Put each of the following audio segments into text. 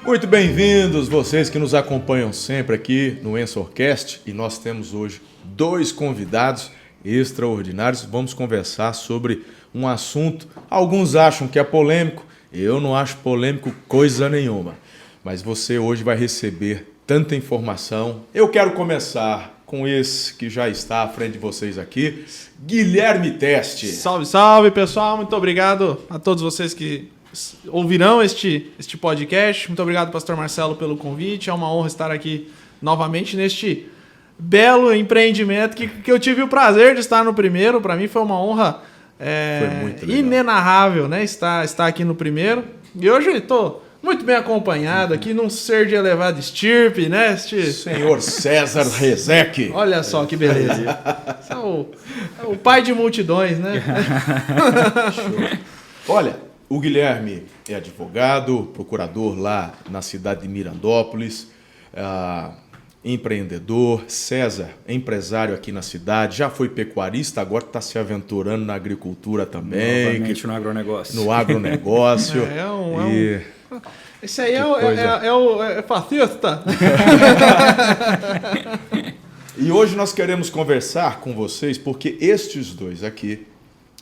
Muito bem-vindos, vocês que nos acompanham sempre aqui no Ensorcast. E nós temos hoje dois convidados extraordinários. Vamos conversar sobre um assunto. Alguns acham que é polêmico, eu não acho polêmico coisa nenhuma. Mas você hoje vai receber tanta informação. Eu quero começar com esse que já está à frente de vocês aqui, Guilherme Teste. Salve, salve, pessoal. Muito obrigado a todos vocês que ouvirão este podcast. Muito obrigado, Pastor Marcelo, pelo convite. É uma honra estar aqui novamente neste belo empreendimento que eu tive o prazer de estar no primeiro. Para mim foi uma honra inenarrável, né? Estar aqui no primeiro. E hoje estou muito bem acompanhado aqui num ser de elevada estirpe, né? Senhor César Rezec. Olha só que beleza. É o pai de multidões, né? Olha, o Guilherme é advogado, procurador lá na cidade de Mirandópolis, empreendedor. César, empresário aqui na cidade, já foi pecuarista, agora está se aventurando na agricultura também. Novamente no agronegócio. No agronegócio. Esse aí é fascista. E hoje nós queremos conversar com vocês porque estes dois aqui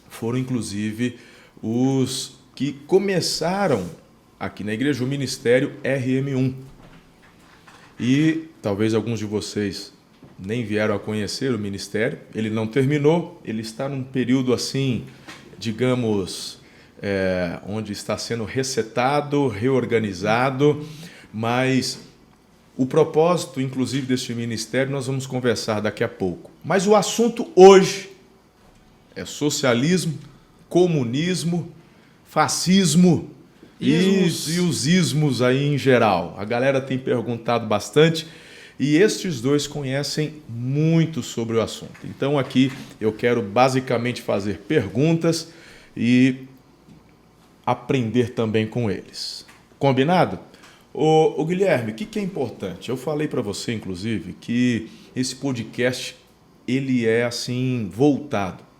foram inclusive os que começaram aqui na igreja o Ministério RM1. E talvez alguns de vocês nem vieram a conhecer o ministério. Ele não terminou, ele está num período assim, digamos, onde está sendo resetado, reorganizado, mas o propósito, inclusive, deste ministério, nós vamos conversar daqui a pouco. Mas o assunto hoje é socialismo, comunismo, fascismo e os ismos aí em geral. A galera tem perguntado bastante e estes dois conhecem muito sobre o assunto. Então aqui eu quero basicamente fazer perguntas e aprender também com eles. Combinado? Ô Guilherme, o que é importante? Eu falei para você, inclusive, que esse podcast ele é assim voltado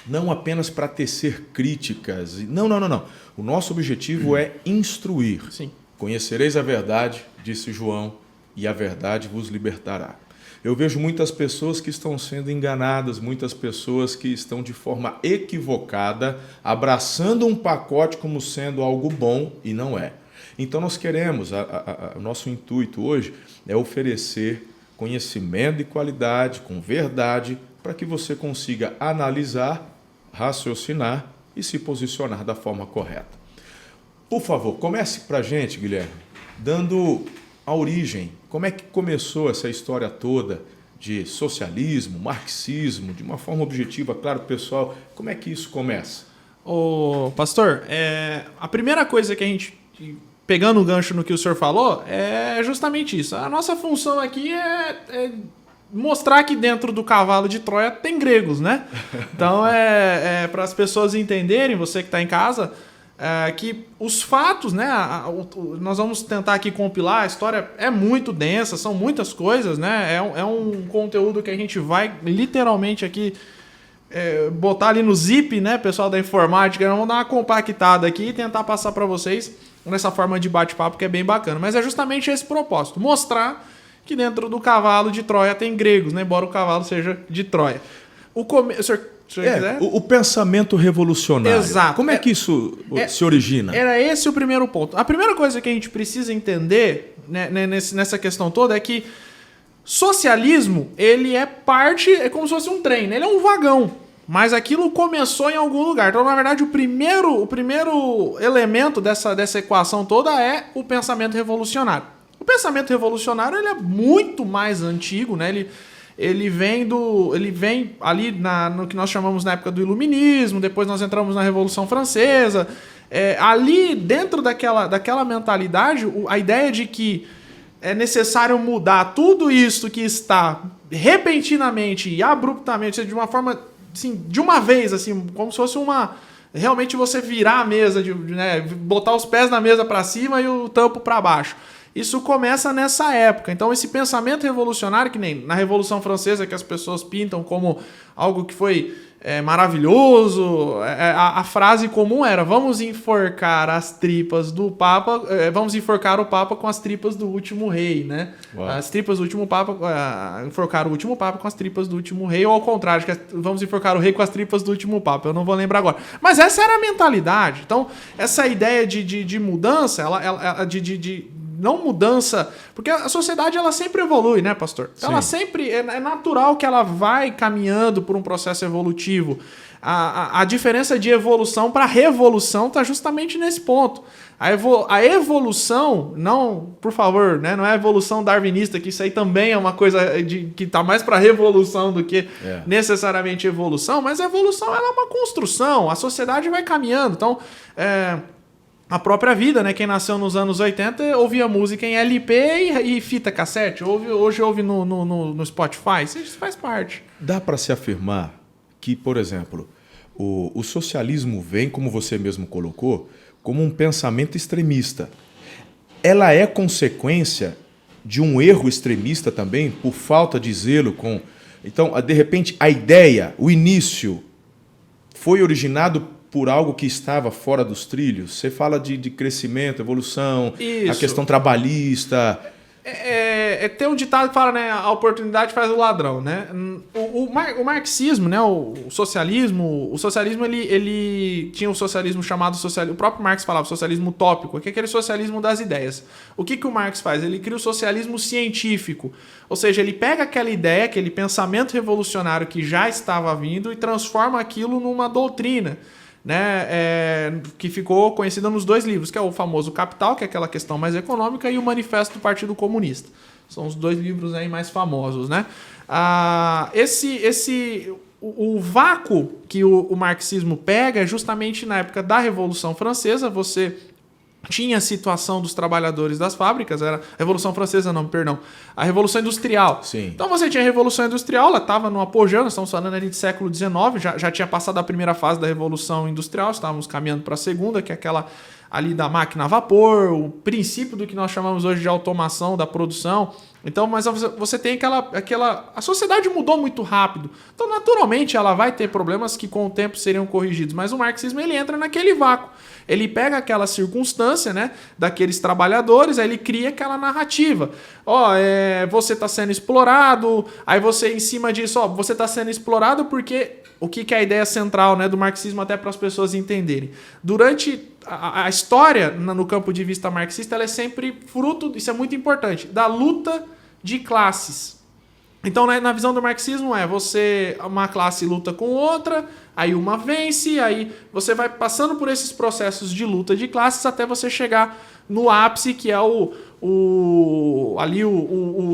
não apenas para tecer críticas. Não. O nosso objetivo é instruir. Sim. Conhecereis a verdade, disse João, e a verdade vos libertará. Eu vejo muitas pessoas que estão sendo enganadas, muitas pessoas que estão de forma equivocada, abraçando um pacote como sendo algo bom e não é. Então nós queremos, o nosso intuito hoje é oferecer conhecimento de qualidade, com verdade, para que você consiga analisar, raciocinar e se posicionar da forma correta. Por favor, comece para a gente, Guilherme, dando a origem. Como é que começou essa história toda de socialismo, marxismo, de uma forma objetiva, claro, pessoal, como é que isso começa? Ô, pastor, a primeira coisa que a gente, pegando o gancho no que o senhor falou, é justamente isso. A nossa função aqui é mostrar que dentro do cavalo de Troia tem gregos, né? Então, para as pessoas entenderem, você que está em casa, que os fatos, né? Nós vamos tentar aqui compilar, a história é muito densa, são muitas coisas, né? É um conteúdo que a gente vai literalmente aqui botar ali no zip, né? Pessoal da informática, vamos dar uma compactada aqui e tentar passar para vocês nessa forma de bate-papo que é bem bacana. Mas é justamente esse propósito, mostrar que dentro do cavalo de Troia tem gregos, né? Embora o cavalo seja de Troia. O pensamento revolucionário. Exato. Como é que isso se origina? Era esse o primeiro ponto. A primeira coisa que a gente precisa entender, né, nessa questão toda é que socialismo, ele é como se fosse um trem, né? Ele é um vagão, mas aquilo começou em algum lugar. Então, na verdade, o primeiro elemento dessa equação toda é o pensamento revolucionário. O pensamento revolucionário ele é muito mais antigo, né? Ele vem ali no que nós chamamos na época do Iluminismo, depois nós entramos na Revolução Francesa. Ali, dentro daquela mentalidade, a ideia de que é necessário mudar tudo isso que está repentinamente e abruptamente, de uma forma, assim, de uma vez, assim, como se fosse realmente você virar a mesa, né, botar os pés na mesa para cima e o tampo para baixo. Isso começa nessa época. Então, esse pensamento revolucionário, que nem na Revolução Francesa, que as pessoas pintam como algo que foi maravilhoso, a frase comum era: vamos enforcar as tripas do Papa, vamos enforcar o Papa com as tripas do último rei, né? Uau. As tripas do último Papa, enforcar o último Papa com as tripas do último rei, ou ao contrário, vamos enforcar o rei com as tripas do último Papa, eu não vou lembrar agora. Mas essa era a mentalidade. Então, essa ideia de mudança, não mudança, porque a sociedade ela sempre evolui, né, pastor? Sim. Ela sempre, é natural que ela vai caminhando por um processo evolutivo. A diferença de evolução para revolução está justamente nesse ponto. A evolução, não, por favor, né, não é a evolução darwinista, que isso aí também é uma coisa que está mais para revolução do que necessariamente evolução, mas a evolução ela é uma construção, a sociedade vai caminhando. Então, a própria vida, né? Quem nasceu nos anos 80 ouvia música em LP e fita cassete. Hoje ouve no Spotify. Isso faz parte. Dá para se afirmar que, por exemplo, o socialismo vem, como você mesmo colocou, como um pensamento extremista. Ela é consequência de um erro extremista também, por falta de zelo com... Então, de repente, a ideia, o início, foi originado por algo que estava fora dos trilhos? Você fala de crescimento, evolução, Isso. a questão trabalhista. Tem um ditado que fala, né? A oportunidade faz o ladrão, né? O marxismo, né? O socialismo, ele tinha um socialismo chamado socialismo. O próprio Marx falava socialismo utópico, que é aquele socialismo das ideias. O que o Marx faz? Ele cria o socialismo científico. Ou seja, ele pega aquela ideia, aquele pensamento revolucionário que já estava vindo e transforma aquilo numa doutrina, né, que ficou conhecida nos dois livros, que é o famoso Capital, que é aquela questão mais econômica, e o Manifesto do Partido Comunista. São os dois livros aí mais famosos, né? O vácuo que o marxismo pega é justamente na época da Revolução Francesa. Você tinha a situação dos trabalhadores das fábricas, era a Revolução Francesa, não, perdão, a Revolução Industrial. Sim. Então você tinha a Revolução Industrial, ela estava no apogeu, nós estamos falando ali de século XIX, já tinha passado a primeira fase da Revolução Industrial, estávamos caminhando para a segunda, que é aquela ali da máquina a vapor, o princípio do que nós chamamos hoje de automação da produção. Então, mas você tem a sociedade mudou muito rápido. Então, naturalmente, ela vai ter problemas que com o tempo seriam corrigidos. Mas o marxismo, ele entra naquele vácuo. Ele pega aquela circunstância, né, daqueles trabalhadores, aí ele cria aquela narrativa. Você está sendo explorado, aí você, em cima disso, você está sendo explorado porque... O que é a ideia central, né, do marxismo, até para as pessoas entenderem? Durante a história, no campo de vista marxista, ela é sempre fruto, isso é muito importante, da luta de classes. Então, né, na visão do marxismo uma classe luta com outra, aí uma vence, aí você vai passando por esses processos de luta de classes até você chegar no ápice, que é o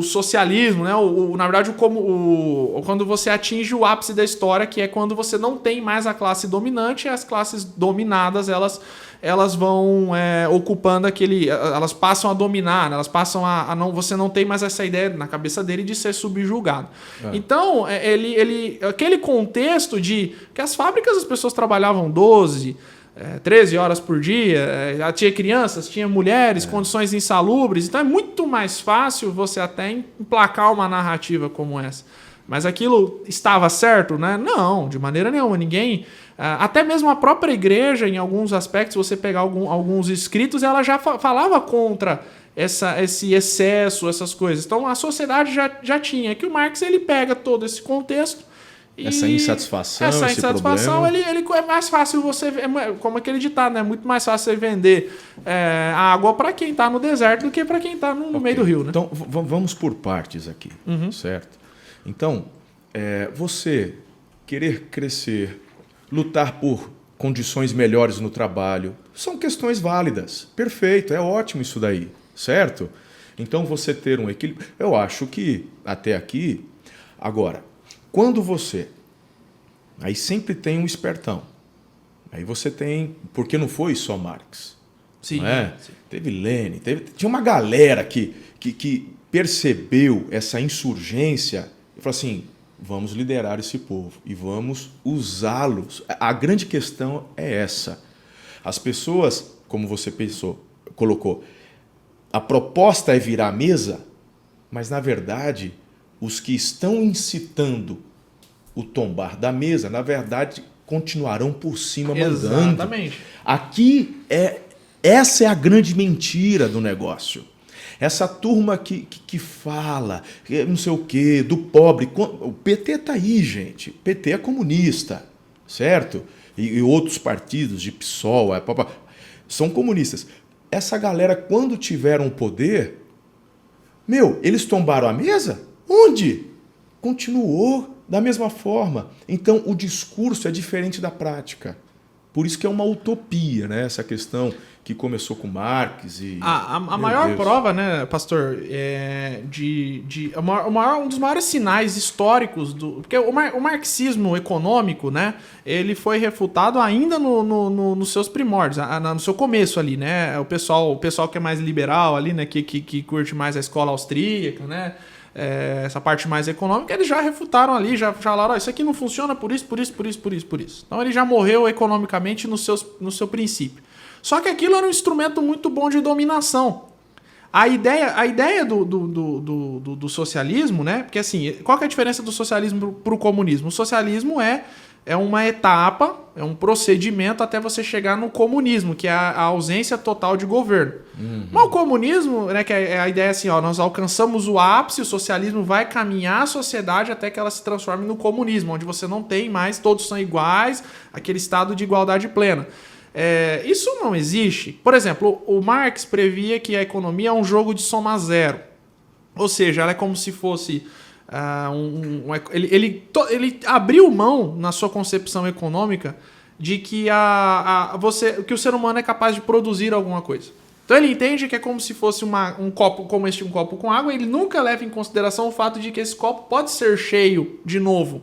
socialismo, né? Na verdade, quando você atinge o ápice da história, que é quando você não tem mais a classe dominante, e as classes dominadas elas vão ocupando elas passam a dominar, né? Elas passam a não, você não tem mais essa ideia na cabeça dele de ser subjugado. Então, aquele contexto de que as fábricas as pessoas trabalhavam 12, 13 horas por dia, tinha crianças, tinha mulheres, condições insalubres, então é muito mais fácil você até emplacar uma narrativa como essa. Mas aquilo estava certo, né? Não, de maneira nenhuma. Ninguém... Até mesmo a própria igreja, em alguns aspectos, você pegar alguns escritos, ela já falava contra esse excesso, essas coisas. Então a sociedade já tinha. Que o Marx ele pega todo esse contexto. Essa insatisfação, esse problema. Ele é mais fácil você... Como aquele ditado, né? É muito mais fácil você vender a água para quem está no deserto do que para quem está no meio do rio, né? Então, vamos por partes aqui, certo? Então, você querer crescer, lutar por condições melhores no trabalho, são questões válidas. Perfeito, é ótimo isso daí, certo? Então, você ter um equilíbrio... Eu acho que, até aqui... Agora... Quando você... Aí sempre tem um espertão. Aí você tem... Porque não foi só Marx. Sim. Não é? Sim. Teve Lenin. Tinha uma galera que percebeu essa insurgência e falou assim, vamos liderar esse povo e vamos usá-los. A grande questão é essa. As pessoas, como você colocou, a proposta é virar a mesa, mas na verdade os que estão incitando o tombar da mesa, na verdade, continuarão por cima mandando. Exatamente. Aqui essa é a grande mentira do negócio. Essa turma que fala, não sei o quê, do pobre. O PT está aí, gente. O PT é comunista, certo? E outros partidos de PSOL são comunistas. Essa galera, quando tiveram poder, eles tombaram a mesa? Onde? Continuou da mesma forma. Então, o discurso é diferente da prática. Por isso que é uma utopia, né? Essa questão que começou com Marx e... A maior prova, né, pastor, um dos maiores sinais históricos porque o marxismo econômico, né, ele foi refutado ainda nos seus primórdios, no seu começo ali, né? O pessoal que é mais liberal ali, né, que curte mais a escola austríaca, né? Essa parte mais econômica, eles já refutaram ali, já falaram, isso aqui não funciona por isso. Então ele já morreu economicamente no seu princípio. Só que aquilo era um instrumento muito bom de dominação. A ideia do socialismo, né? Porque assim, qual que é a diferença do socialismo para o comunismo? O socialismo é uma etapa, é um procedimento até você chegar no comunismo, que é a ausência total de governo. Mas o comunismo, né, que é a ideia assim, nós alcançamos o ápice, o socialismo vai caminhar a sociedade até que ela se transforme no comunismo, onde você não tem mais, todos são iguais, aquele estado de igualdade plena. Isso não existe. Por exemplo, o Marx previa que a economia é um jogo de soma zero. Ou seja, ela é como se fosse... Ele abriu mão na sua concepção econômica de que que o ser humano é capaz de produzir alguma coisa. Então ele entende que é como se fosse um copo com água, e ele nunca leva em consideração o fato de que esse copo pode ser cheio de novo.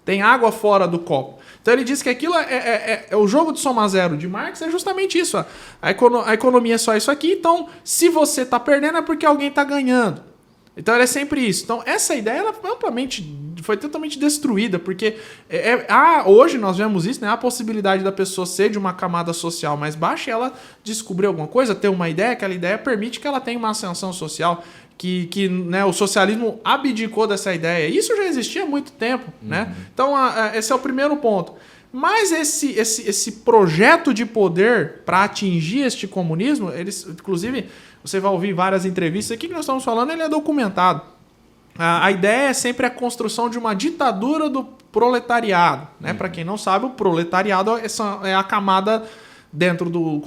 Tem água fora do copo. Então ele diz que aquilo é o jogo de soma zero de Marx, é justamente isso. A economia é só isso aqui, então se você está perdendo é porque alguém está ganhando. Então é sempre isso. Então essa ideia ela foi totalmente destruída, porque hoje nós vemos isso, né? A possibilidade da pessoa ser de uma camada social mais baixa e ela descobrir alguma coisa, ter uma ideia, aquela ideia permite que ela tenha uma ascensão social, que né, o socialismo abdicou dessa ideia. Isso já existia há muito tempo, né? Então esse é o primeiro ponto. Mas esse projeto de poder para atingir este comunismo, inclusive, você vai ouvir várias entrevistas aqui que nós estamos falando, ele é documentado. A ideia é sempre a construção de uma ditadura do proletariado, né? Para quem não sabe, o proletariado é a camada, dentro do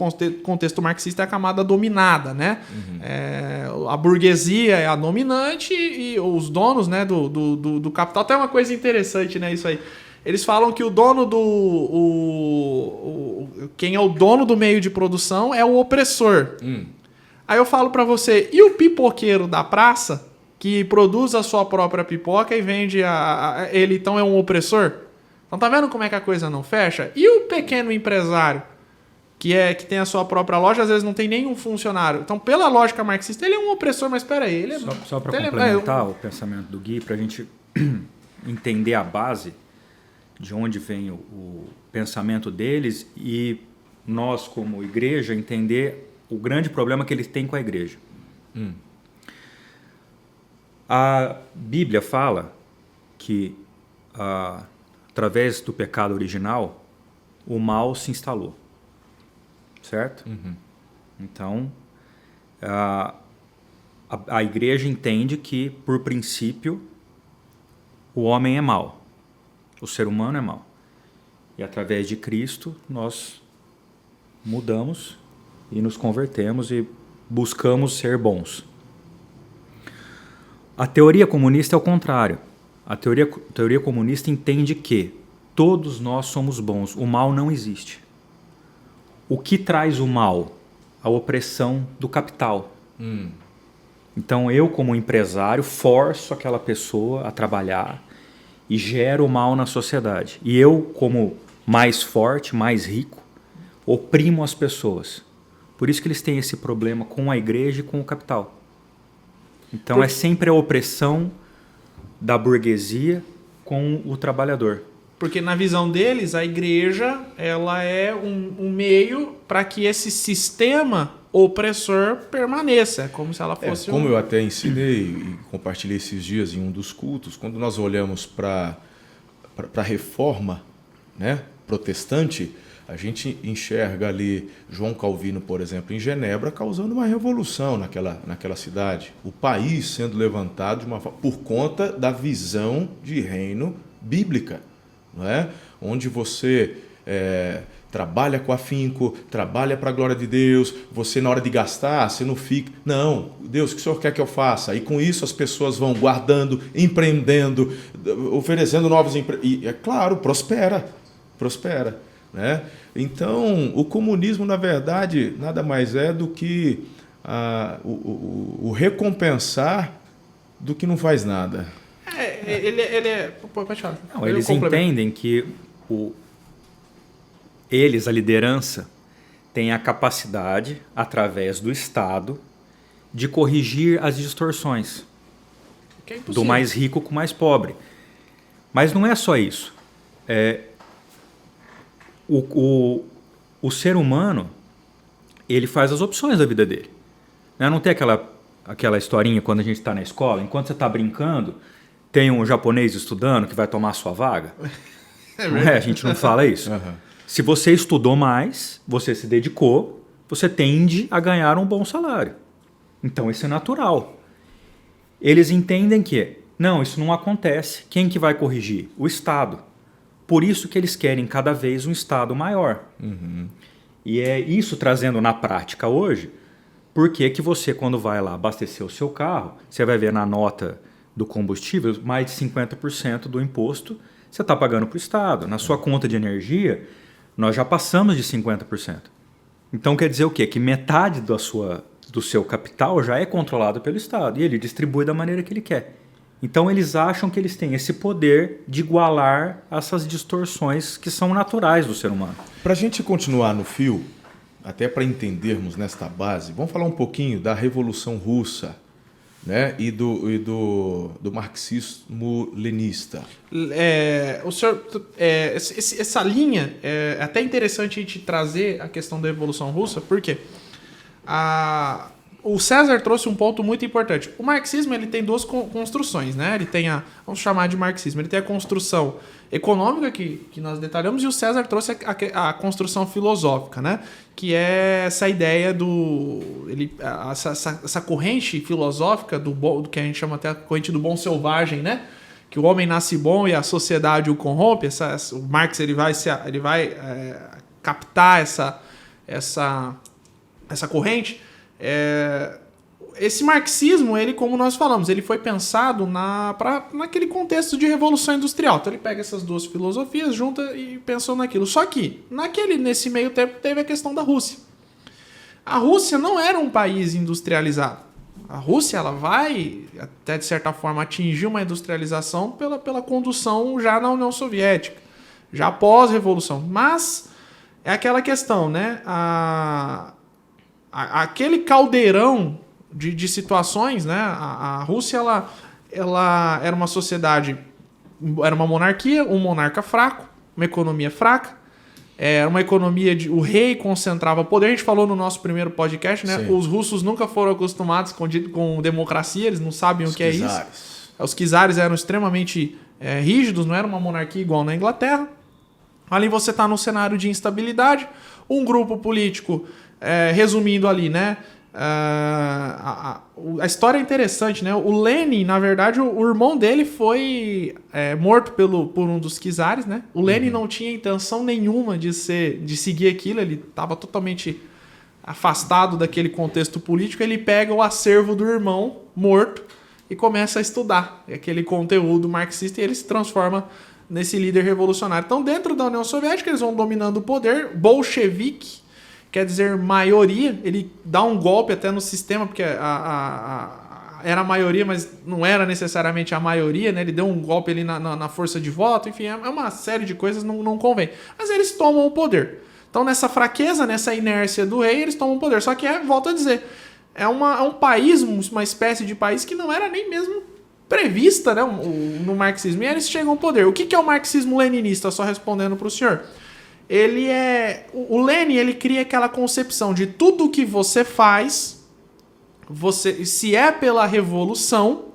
contexto marxista, é a camada dominada, né? A burguesia é a dominante e os donos, né, do capital. Tem uma coisa interessante, né, isso aí. Eles falam que o dono quem é o dono do meio de produção é o opressor. Aí eu falo pra você, e o pipoqueiro da praça, que produz a sua própria pipoca e vende ele, então é um opressor? Então tá vendo como é que a coisa não fecha? E o pequeno empresário, que tem a sua própria loja, às vezes não tem nenhum funcionário. Então, pela lógica marxista, ele é um opressor, mas espera aí, ele é... Só para complementar o pensamento do Gui, pra gente entender a base de onde vem o pensamento deles e nós, como igreja, entender o grande problema que eles têm com a igreja. A Bíblia fala que, através do pecado original, o mal se instalou. Certo? Então, a igreja entende que, por princípio, o homem é mau. O ser humano é mau. E através de Cristo, nós mudamos e nos convertemos e buscamos ser bons. A teoria comunista é o contrário. A teoria comunista entende que todos nós somos bons. O mal não existe. O que traz o mal? A opressão do capital. Então eu, como empresário, forço aquela pessoa a trabalhar e gero o mal na sociedade. E eu, como mais forte, mais rico, oprimo as pessoas. Por isso que eles têm esse problema com a igreja e com o capital. Então é sempre a opressão da burguesia com o trabalhador. Porque na visão deles, a igreja ela é um meio para que esse sistema opressor permaneça. É como se ela fosse... Como eu até ensinei e compartilhei esses dias em um dos cultos, quando nós olhamos para a reforma, né, protestante, a gente enxerga ali João Calvino, por exemplo, em Genebra, causando uma revolução naquela cidade. O país sendo levantado por conta da visão de reino bíblica, não é? Onde você trabalha com afinco, trabalha para a glória de Deus, você na hora de gastar, você não fica... Não, Deus, o que o Senhor quer que eu faça? E com isso as pessoas vão guardando, empreendendo, oferecendo novos empregos. E, é claro, prospera. Né? Então, o comunismo, na verdade, nada mais é do que o recompensar do que não faz nada. Pode falar. Não, eles entendem que eles, a liderança, têm a capacidade, através do Estado, de corrigir as distorções do mais rico com o mais pobre. Mas não é só isso. O ser humano, ele faz as opções da vida dele. Não tem aquela historinha quando a gente está na escola, enquanto você está brincando, tem um japonês estudando que vai tomar a sua vaga? A gente não fala isso. Uhum. Se você estudou mais, você se dedicou, você tende a ganhar um bom salário. Então isso é natural. Eles entendem que, não, isso não acontece. Quem que vai corrigir? O Estado. Por isso que eles querem cada vez um Estado maior. Uhum. E é isso trazendo na prática hoje, porque que você, quando vai lá abastecer o seu carro, você vai ver na nota do combustível, mais de 50% do imposto você está pagando para o Estado. Na sua conta de energia, nós já passamos de 50%. Então quer dizer o quê? Que metade do seu capital já é controlado pelo Estado e ele distribui da maneira que ele quer. Então eles acham que eles têm esse poder de igualar essas distorções que são naturais do ser humano. Para a gente continuar no fio, até para entendermos nesta base, vamos falar um pouquinho da Revolução Russa, né? E do marxismo-lenista. Essa linha, é até interessante a gente trazer a questão da Revolução Russa, porque o César trouxe um ponto muito importante. O marxismo ele tem duas construções, né? Ele tem vamos chamar de marxismo, ele tem a construção econômica que nós detalhamos, e o César trouxe a construção filosófica, né? Que é essa ideia essa corrente filosófica do que a gente chama até a corrente do bom selvagem, né? Que o homem nasce bom e a sociedade o corrompe. O Marx ele vai captar essa corrente. Esse marxismo, ele, como nós falamos, ele foi pensado naquele contexto de revolução industrial. Então ele pega essas duas filosofias, junta e pensou naquilo. Só que nesse meio tempo teve a questão da Rússia. A Rússia não era um país industrializado. A Rússia ela vai, até de certa forma, atingir uma industrialização pela condução já na União Soviética, já pós-revolução. Mas é aquela questão, né? Aquele caldeirão de situações, né? A Rússia ela era uma sociedade, era uma monarquia, um monarca fraco, uma economia fraca, uma economia o rei concentrava poder. A gente falou no nosso primeiro podcast, né? Sim. Os russos nunca foram acostumados com democracia, eles não sabem o que é isso. Os czares eram extremamente rígidos, não era uma monarquia igual na Inglaterra. Ali você está num cenário de instabilidade, um grupo político, resumindo ali, né? A história é interessante, né? O Lenin, na verdade, o irmão dele foi morto por um dos czares, né? O Lenin não tinha intenção nenhuma de seguir aquilo, ele estava totalmente afastado daquele contexto político. Ele pega o acervo do irmão morto e começa a estudar aquele conteúdo marxista, e ele se transforma nesse líder revolucionário. Então, dentro da União Soviética, eles vão dominando o poder. Bolchevique quer dizer maioria. Ele dá um golpe até no sistema, porque era a maioria, mas não era necessariamente a maioria, né? Ele deu um golpe ali na força de voto. Enfim, é uma série de coisas, não convém. Mas eles tomam o poder. Então, nessa fraqueza, nessa inércia do rei, eles tomam o poder. Só que, volto a dizer, é um país, uma espécie de país que não era nem mesmo prevista, né, no marxismo. E eles chegam ao poder. O que é o marxismo leninista? Só respondendo para o senhor. O Lenin, ele cria aquela concepção de tudo que você faz, se é pela revolução,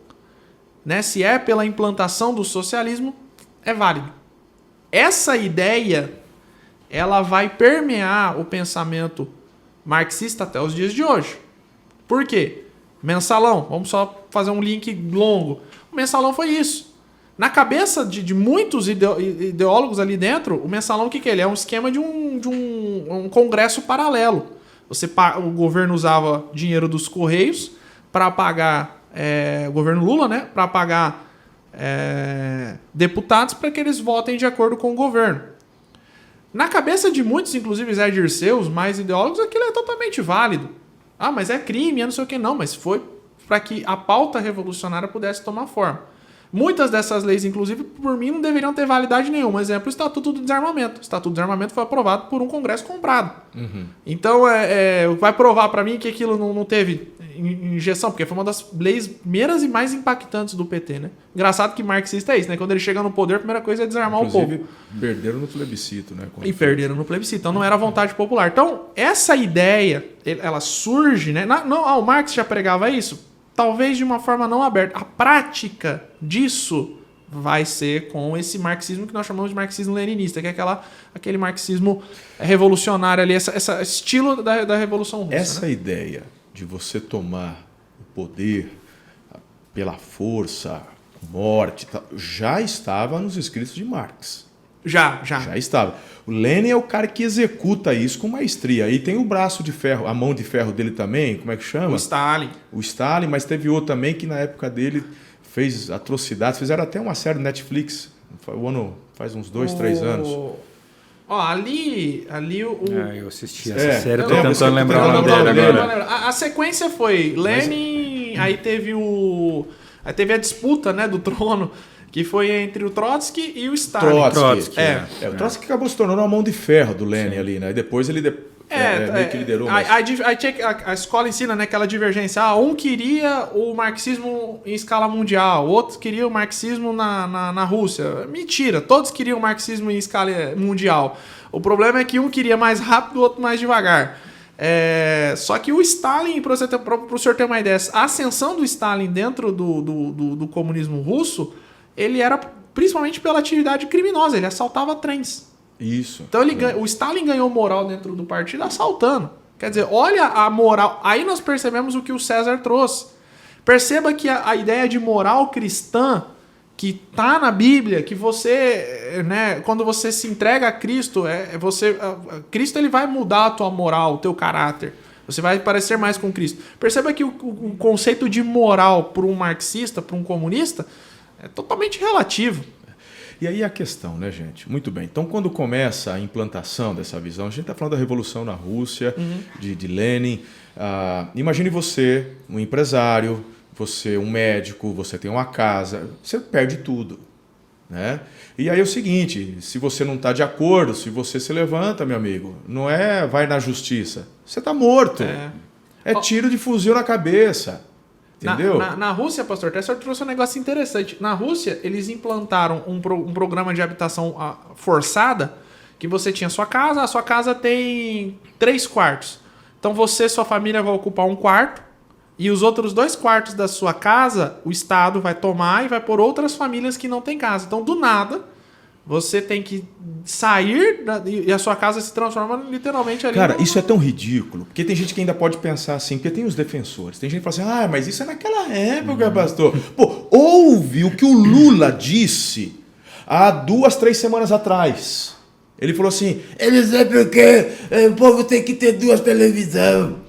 né, se é pela implantação do socialismo, é válido. Essa ideia, ela vai permear o pensamento marxista até os dias de hoje. Por quê? Mensalão, vamos só fazer um link longo. O mensalão foi isso. Na cabeça de muitos ideólogos ali dentro, o mensalão, o que ele é? É um esquema de um congresso paralelo. O governo usava dinheiro dos Correios para pagar, o governo Lula, né, para pagar deputados para que eles votem de acordo com o governo. Na cabeça de muitos, inclusive Zé Dirceu, os mais ideólogos, aquilo é totalmente válido. Ah, mas é crime, é não sei o que. Não, mas foi para que a pauta revolucionária pudesse tomar forma. Muitas dessas leis, inclusive, por mim, não deveriam ter validade nenhuma. Exemplo, o Estatuto do Desarmamento. O Estatuto do Desarmamento foi aprovado por um Congresso comprado. Uhum. Então, vai provar para mim que aquilo não teve injeção, porque foi uma das leis primeiras e mais impactantes do PT, né? Engraçado que marxista é isso, né? Quando ele chega no poder, a primeira coisa é desarmar o povo. Perderam no plebiscito, né? Perderam no plebiscito. Então, não era vontade popular. Então, essa ideia, ela surge, né? O Marx já pregava isso? Talvez de uma forma não aberta. A prática disso vai ser com esse marxismo que nós chamamos de marxismo-leninista, que é aquele marxismo revolucionário ali, esse estilo da Revolução Russa. Essa ideia de você tomar o poder pela força, morte, já estava nos escritos de Marx. Já estava. O Lenin é o cara que executa isso com maestria. E tem o braço de ferro, a mão de ferro dele também, como é que chama? O Stalin, mas teve outro também que na época dele fez atrocidades. Fizeram até uma série do Netflix, faz uns 2, 3 anos. Ali eu assisti essa série, eu tô tentando lembrar o nome dele agora. A sequência foi Lenin, aí teve a disputa, né, do trono, que foi entre o Trotsky e o Stalin. Trotsky. O Trotsky acabou se tornando uma mão de ferro do Lenin ali, né? E depois ele meio que liderou. A escola ensina, né, aquela divergência. Um queria o marxismo em escala mundial, o outro queria o marxismo na Rússia. Mentira, todos queriam o marxismo em escala mundial. O problema é que um queria mais rápido, o outro mais devagar. Só que o Stalin, para o senhor ter uma ideia, a ascensão do Stalin dentro do comunismo russo, ele era principalmente pela atividade criminosa, ele assaltava trens. Isso. Então o Stalin ganhou moral dentro do partido assaltando. Quer dizer, olha a moral. Aí nós percebemos o que o César trouxe. Perceba que a ideia de moral cristã que está na Bíblia, que você, né, quando você se entrega a Cristo, Cristo ele vai mudar a tua moral, o teu caráter. Você vai parecer mais com Cristo. Perceba que o conceito de moral para um marxista, para um comunista, é totalmente relativo. E aí a questão, né, gente? Muito bem. Então, quando começa a implantação dessa visão, a gente está falando da Revolução na Rússia, de Lenin. Imagine você, um empresário, você um médico, você tem uma casa, você perde tudo, né? E aí é o seguinte, se você não está de acordo, se você se levanta, meu amigo, não vai na justiça, você está morto. É tiro de fuzil na cabeça. Entendeu? Na Rússia, pastor, até o senhor trouxe um negócio interessante. Na Rússia, eles implantaram um programa de habitação forçada, que você tinha a sua casa tem 3 quartos. Então você e sua família vão ocupar um quarto, e os outros 2 quartos da sua casa, o Estado vai tomar e vai por outras famílias que não têm casa. Então, do nada, você tem que sair e a sua casa se transforma literalmente ali. Cara, isso é tão ridículo, porque tem gente que ainda pode pensar assim, porque tem os defensores. Tem gente que fala assim, mas isso é naquela época, pastor. Pô, ouve o que o Lula disse há 2, 3 semanas atrás. Ele falou assim, eles é porque o povo tem que ter 2 televisões.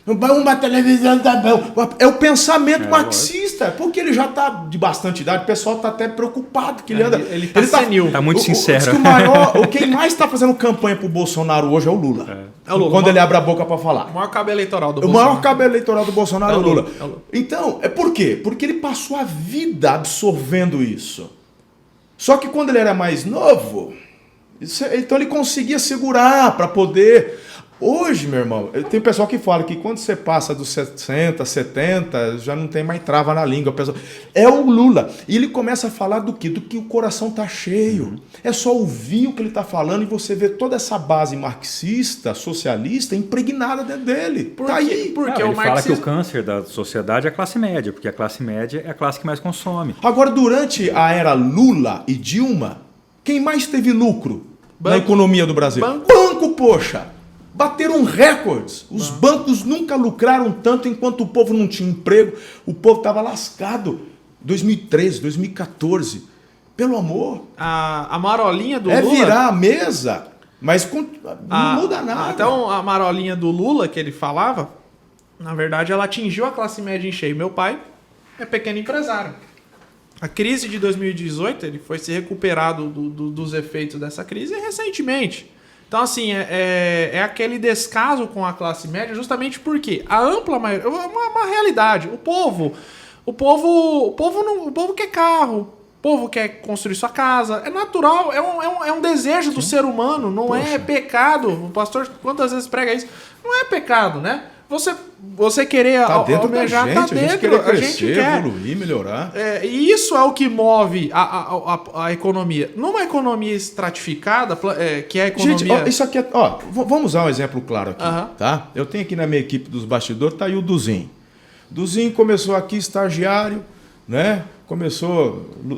Uma televisão tá bom. É o pensamento marxista. Porque ele já está de bastante idade, o pessoal está até preocupado que ele anda. Ele está senil. Está muito sincero. Quem mais está fazendo campanha pro Bolsonaro hoje é o Lula. É o Lula. Quando ele abre a boca para falar. O maior cabo eleitoral do Bolsonaro. O maior cabo eleitoral do Bolsonaro é o Lula. É o Lula. Então, por quê? Porque ele passou a vida absorvendo isso. Só que quando ele era mais novo, então ele conseguia segurar para poder Hoje, meu irmão, tem pessoal que fala que quando você passa dos 60, 70, já não tem mais trava na língua. É o Lula. E ele começa a falar do quê? Do que o coração tá cheio. É só ouvir o que ele tá falando e você vê toda essa base marxista, socialista, impregnada dentro dele. Tá aí. Porque Ele o fala que marxismo... o câncer da sociedade é a classe média, porque a classe média é a classe que mais consome. Agora, durante a era Lula e Dilma, quem mais teve lucro na economia do Brasil? Banco, poxa! Bateram recordes. Os bancos nunca lucraram tanto enquanto o povo não tinha emprego. O povo estava lascado. 2013, 2014. Pelo amor. A marolinha do Lula... Lula... virar a mesa, mas não muda nada. Então, a marolinha do Lula que ele falava, na verdade, ela atingiu a classe média em cheio. Meu pai é pequeno empresário. A crise de 2018, ele foi se recuperado dos efeitos dessa crise recentemente. Então, assim, é aquele descaso com a classe média justamente porque a ampla maioria... Uma realidade. O povo quer carro, o povo quer construir sua casa. É natural, é um desejo do ser humano, não é pecado. O pastor quantas vezes prega isso? Não é pecado, né? Você querer almejar, tá dentro. A gente quer crescer, evoluir, melhorar. E isso é o que move a economia. Numa economia estratificada, que é a economia... Gente, isso aqui vamos usar um exemplo claro aqui, tá? Eu tenho aqui na minha equipe dos bastidores, tá aí o Duzinho. Duzinho começou aqui estagiário, né? O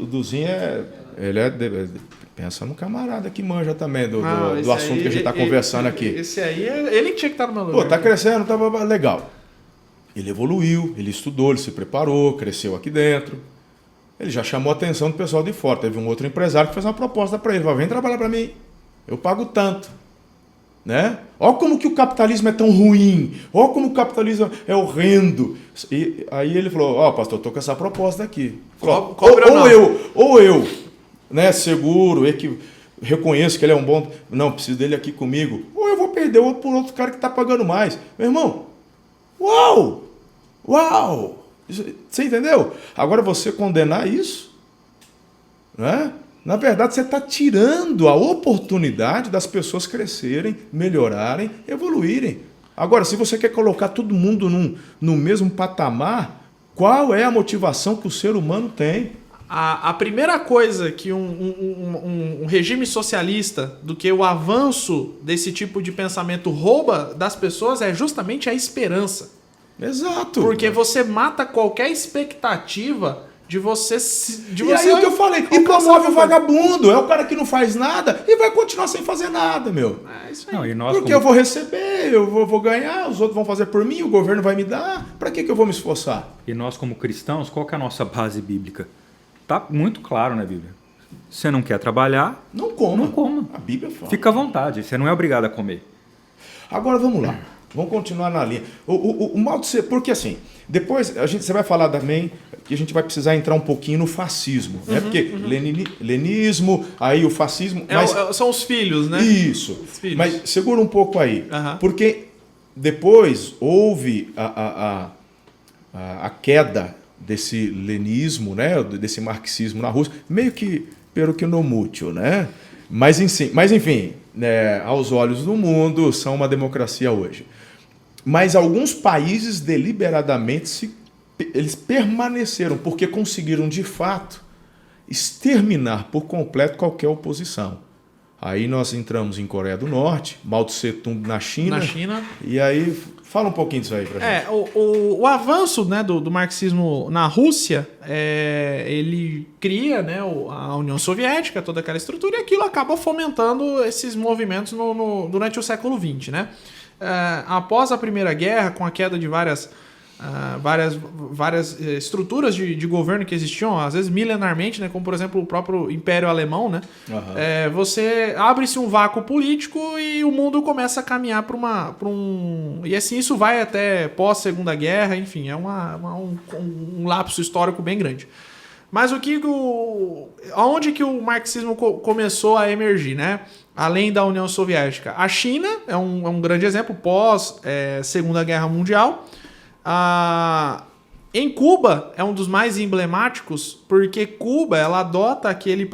Duzinho pensa no camarada que manja também do assunto que a gente está conversando aqui. Esse aí, ele tinha que estar no meu lugar. Pô, tá crescendo, tá legal. Ele evoluiu, ele estudou, ele se preparou, cresceu aqui dentro. Ele já chamou a atenção do pessoal de fora. Teve um outro empresário que fez uma proposta para ele. Falou, vem trabalhar para mim, eu pago tanto. Né? Olha como que o capitalismo é tão ruim. Olha como o capitalismo é horrendo. E aí ele falou, pastor, eu tô com essa proposta aqui. Falou, ou eu, né, seguro, reconheço que ele é um bom... Não, preciso dele aqui comigo. Ou eu vou perder por outro cara que está pagando mais. Meu irmão, uau! Você entendeu? Agora você condenar isso, né? Na verdade, você está tirando a oportunidade das pessoas crescerem, melhorarem, evoluírem. Agora, se você quer colocar todo mundo no mesmo patamar, qual é a motivação que o ser humano tem? A primeira coisa que um regime socialista, do que o avanço desse tipo de pensamento rouba das pessoas, é justamente a esperança. Exato. Porque você mata qualquer expectativa de você... E aí é o que eu falei, e promove o vagabundo, é o cara que não faz nada e vai continuar sem fazer nada, meu. É isso aí. Porque eu vou receber, eu vou ganhar, os outros vão fazer por mim, o governo vai me dar, para que eu vou me esforçar? E nós como cristãos, qual que é a nossa base bíblica? Tá muito claro na Bíblia. Você não quer trabalhar, não coma. Não coma. A Bíblia fala. Fica à vontade, você não é obrigado a comer. Agora vamos lá, vamos continuar na linha. O mal de ser, porque assim, depois você vai falar também que a gente vai precisar entrar um pouquinho no fascismo, né? Porque leninismo, aí o fascismo... são os filhos, né? Isso, os filhos. Mas segura um pouco aí, porque depois houve a queda desse lenismo, né, desse marxismo na Rússia, meio que pelo que no mútil, né? Mas enfim, né, aos olhos do mundo, são uma democracia hoje. Mas alguns países deliberadamente eles permaneceram porque conseguiram de fato exterminar por completo qualquer oposição. Aí nós entramos em Coreia do Norte, Mao Tse Tung na China. E aí, fala um pouquinho disso aí pra gente. O avanço, né, do marxismo na Rússia, ele cria, né, a União Soviética, toda aquela estrutura, e aquilo acaba fomentando esses movimentos durante o século XX, né? Após a Primeira Guerra, com a queda de várias estruturas de governo que existiam, às vezes milenarmente, né, como por exemplo o próprio Império Alemão, né, você abre-se um vácuo político e o mundo começa a caminhar para um... E assim, isso vai até pós-Segunda Guerra, enfim, é um lapso histórico bem grande. Mas aonde que o marxismo começou a emergir, né? Além da União Soviética? A China é um grande exemplo pós Segunda Guerra Mundial. Em Cuba é um dos mais emblemáticos, porque Cuba ela adota aquele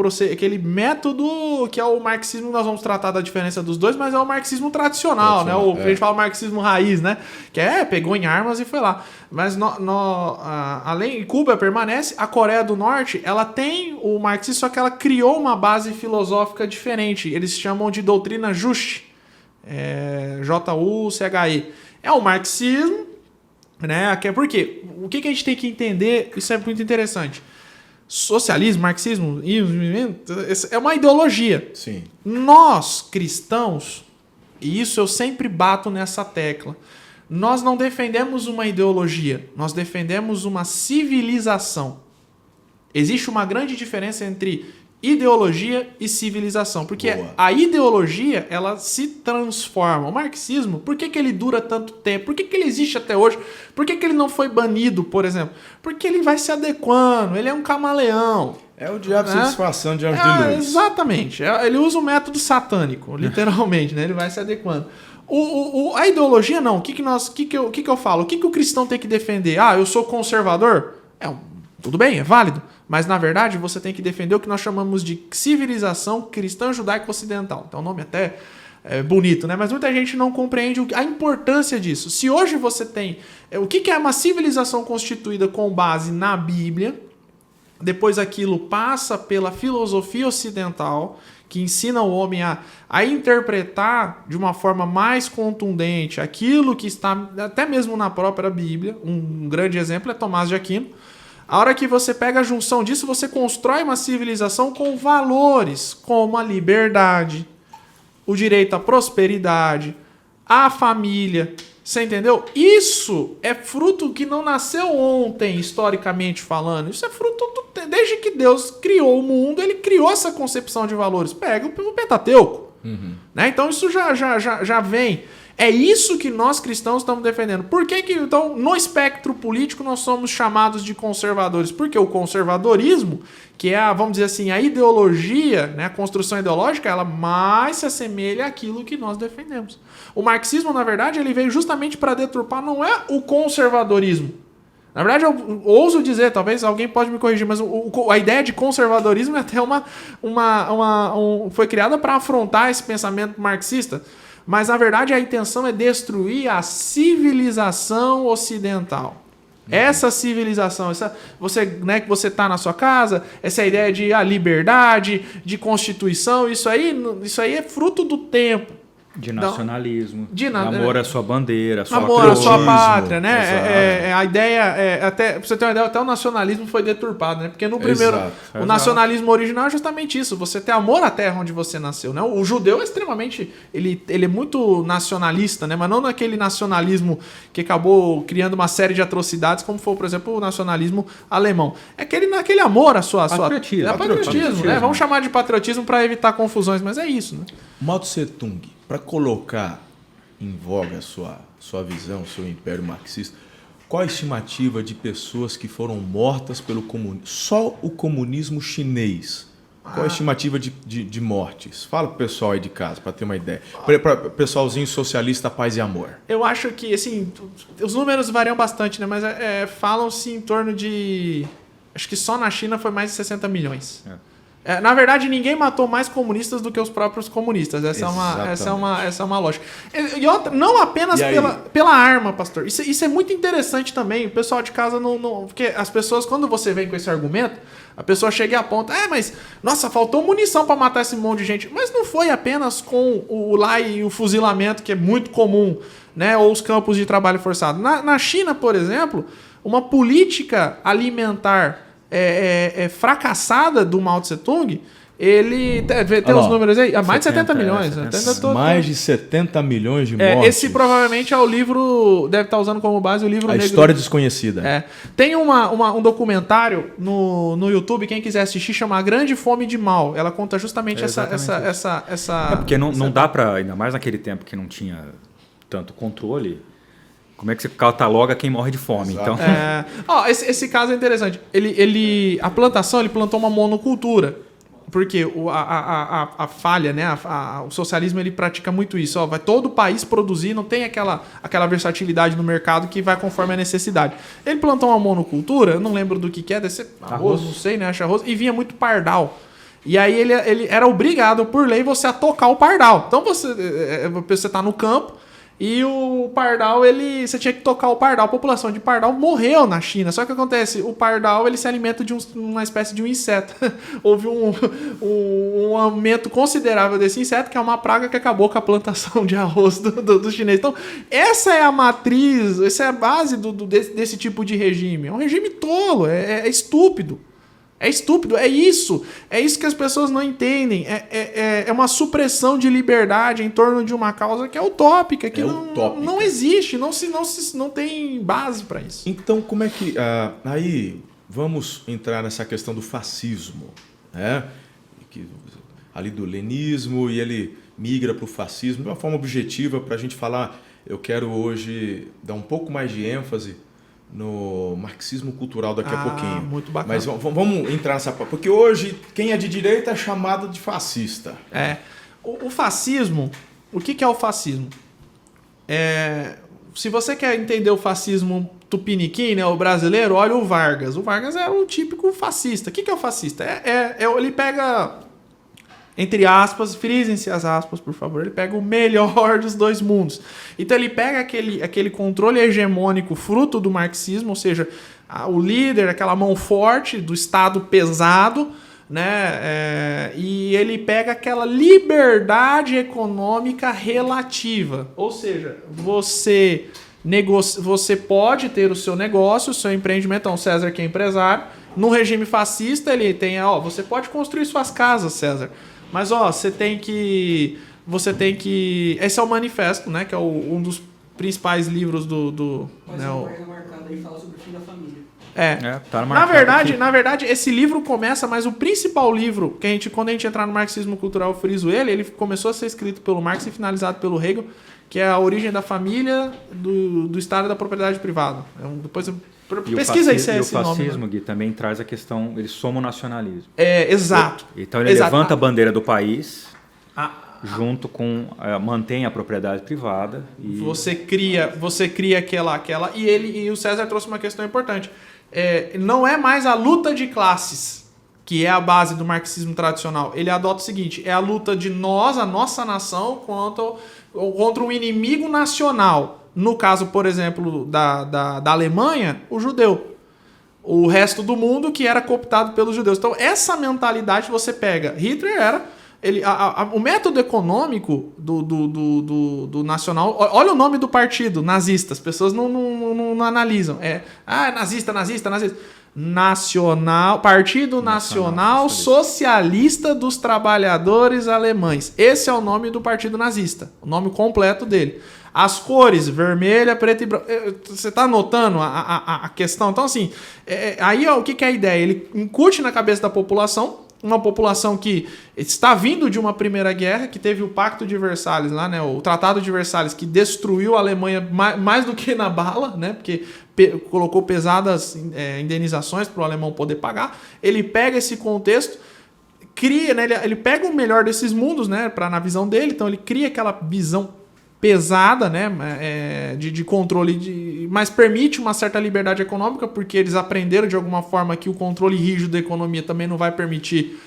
método que é o marxismo. Nós vamos tratar da diferença dos dois, mas é o marxismo tradicional, né? A gente fala marxismo raiz, né? Que pegou em armas e foi lá. Mas além de Cuba permanece, a Coreia do Norte ela tem o marxismo, só que ela criou uma base filosófica diferente. Eles chamam de doutrina Juche, Juche. É o marxismo, né? Por quê? O que a gente tem que entender? Isso é muito interessante. Socialismo, marxismo, é uma ideologia. Sim. Nós, cristãos, e isso eu sempre bato nessa tecla, nós não defendemos uma ideologia, nós defendemos uma civilização. Existe uma grande diferença entre ideologia e civilização, porque a ideologia ela se transforma. O marxismo, por que ele dura tanto tempo? Por que ele existe até hoje? Por que ele não foi banido, por exemplo? Porque ele vai se adequando, ele é um camaleão. É o diabo se disfarçando de anjo de luz. Exatamente. Ele usa o método satânico, literalmente, né? Ele vai se adequando. A ideologia não. O que eu falo? O que o cristão tem que defender? Eu sou conservador? Tudo bem, é válido. Mas, na verdade, você tem que defender o que nós chamamos de civilização cristã judaica ocidental. Então, o nome até é bonito, né? Mas muita gente não compreende a importância disso. Se hoje você tem... O que é uma civilização constituída com base na Bíblia, depois aquilo passa pela filosofia ocidental, que ensina o homem a interpretar de uma forma mais contundente aquilo que está até mesmo na própria Bíblia. Um grande exemplo é Tomás de Aquino. A hora que você pega a junção disso, você constrói uma civilização com valores como a liberdade, o direito à prosperidade, a família. Você entendeu? Isso é fruto que não nasceu ontem, historicamente falando. Isso é fruto desde que Deus criou o mundo, ele criou essa concepção de valores. Pega o Pentateuco. Né? Então isso já vem. É isso que nós cristãos estamos defendendo. Por que então, no espectro político, nós somos chamados de conservadores? Porque o conservadorismo, que é, vamos dizer assim, a ideologia, né, a construção ideológica, ela mais se assemelha àquilo que nós defendemos. O marxismo, na verdade, ele veio justamente para deturpar, não é o conservadorismo. Na verdade, eu ouso dizer, talvez alguém pode me corrigir, mas a ideia de conservadorismo é até foi criada para afrontar esse pensamento marxista. Mas, na verdade, a intenção é destruir a civilização ocidental. Essa civilização, né, que você está na sua casa, essa ideia de liberdade, de constituição, isso aí é fruto do tempo. De nacionalismo, amor à sua bandeira, amor à sua pátria, né? A ideia, até, pra você ter uma ideia, até o nacionalismo foi deturpado, né? Porque no primeiro, o nacionalismo original é justamente isso, você ter amor à terra onde você nasceu, né? O judeu é extremamente, ele é muito nacionalista, né? Mas não naquele nacionalismo que acabou criando uma série de atrocidades, como foi, por exemplo, o nacionalismo alemão. É naquele amor à sua... Patriotismo, né? Vamos chamar de patriotismo para evitar confusões, mas é isso, né? Mao Tse Tung, para colocar em voga a sua visão, o seu império marxista, qual a estimativa de pessoas que foram mortas pelo comunismo? Só o comunismo chinês. Qual a estimativa de mortes? Fala para o pessoal aí de casa, para ter uma ideia. Para o pessoalzinho socialista, paz e amor. Eu acho que, assim, os números variam bastante, né? Mas falam-se em torno de... Acho que só na China foi mais de 60 milhões. Na verdade, ninguém matou mais comunistas do que os próprios comunistas. Essa é uma lógica. E outra, não apenas pela arma, pastor. Isso é muito interessante também. O pessoal de casa não... Porque as pessoas, quando você vem com esse argumento, a pessoa chega e aponta, mas, nossa, faltou munição para matar esse monte de gente. Mas não foi apenas com o fuzilamento, que é muito comum, né? Ou os campos de trabalho forçado. Na China, por exemplo, uma política alimentar fracassada do Mao Tse Tung, ele tem os números aí, mais de 70 milhões. Mais de 70 milhões de mortes. Esse provavelmente é o livro, deve estar usando como base o livro A Negro. História Desconhecida. Tem um documentário no YouTube, quem quiser assistir, chama A Grande Fome de Mao. Ela conta justamente essa porque não dá para, ainda mais naquele tempo que não tinha tanto controle. Como é que você cataloga quem morre de fome? Então... esse caso é interessante. A plantação, ele plantou uma monocultura. Porque a falha, né? O socialismo ele pratica muito isso. Ó, vai todo o país produzir, não tem aquela versatilidade no mercado que vai conforme a necessidade. Ele plantou uma monocultura, eu não lembro do que é, deve ser arroz, não sei, né? Acho arroz, e vinha muito pardal. E aí ele era obrigado, por lei, você a tocar o pardal. Então você tá no campo e o pardal, você tinha que tocar o pardal. A população de pardal morreu na China. Só que acontece, o pardal ele se alimenta de uma espécie de um inseto. Houve um aumento considerável desse inseto, que é uma praga que acabou com a plantação de arroz do chinês. Então, essa é a matriz, essa é a base desse tipo de regime. É um regime tolo, é estúpido. É estúpido, é isso que as pessoas não entendem. É uma supressão de liberdade em torno de uma causa que é utópica, que não existe, não tem base para isso. Então, como é que... aí vamos entrar nessa questão do fascismo, né? Ali do lenismo, e ele migra para o fascismo de uma forma objetiva para a gente falar. Eu quero hoje dar um pouco mais de ênfase no marxismo cultural daqui a pouquinho. Muito bacana. Mas vamos entrar nessa... Porque hoje, quem é de direita é chamado de fascista. O fascismo... O que é o fascismo? Se você quer entender o fascismo tupiniquim, né, o brasileiro, olha o Vargas. O Vargas é o típico fascista. O que é o fascista? Ele pega... Entre aspas, frisem-se as aspas, por favor. Ele pega o melhor dos dois mundos. Então ele pega aquele controle hegemônico fruto do marxismo, ou seja, o líder, aquela mão forte do Estado pesado, né? E ele pega aquela liberdade econômica relativa. Ou seja, você pode ter o seu negócio, o seu empreendimento. Então, o César que é empresário. No regime fascista, ele tem... você pode construir suas casas, César. Mas, você tem que... Esse é o manifesto, né? Que é um dos principais livros do Mas né, marcado aí fala sobre o fim da família. Tá na verdade, esse livro começa, mas o principal livro, quando a gente entrar no marxismo cultural, eu friso ele começou a ser escrito pelo Marx e finalizado pelo Hegel, que é a origem da família, do Estado e da propriedade privada. Depois pesquisa aí se é esse nome. E o fascismo, Gui, também traz a questão, ele soma o nacionalismo. Exato. Então ele levanta a bandeira do país, junto com... mantém a propriedade privada. E... Você cria aquela... E o César trouxe uma questão importante. Não é mais a luta de classes, que é a base do marxismo tradicional. Ele adota o seguinte, é a luta de nós, a nossa nação, contra um inimigo nacional. No caso, por exemplo, da Alemanha, o judeu. O resto do mundo que era cooptado pelos judeus. Então, essa mentalidade você pega. Hitler era... o método econômico do nacional... Olha o nome do partido, nazista. As pessoas não analisam. Nazista. Partido Nacional Socialista dos Trabalhadores Alemães. Esse é o nome do partido nazista. O nome completo dele. As cores, vermelha, preta e branca. Você está notando a questão? Então, assim, aí o que é a ideia? Ele incute na cabeça da população, uma população que está vindo de uma primeira guerra, que teve o Pacto de Versalhes lá, né? O Tratado de Versalhes, que destruiu a Alemanha mais do que na bala, né? Porque colocou pesadas indenizações para o alemão poder pagar. Ele pega esse contexto, cria, né? Ele pega o melhor desses mundos, né? Na visão dele, então ele cria aquela visão pesada, né, de controle, mas permite uma certa liberdade econômica, porque eles aprenderam de alguma forma que o controle rígido da economia também não vai permitir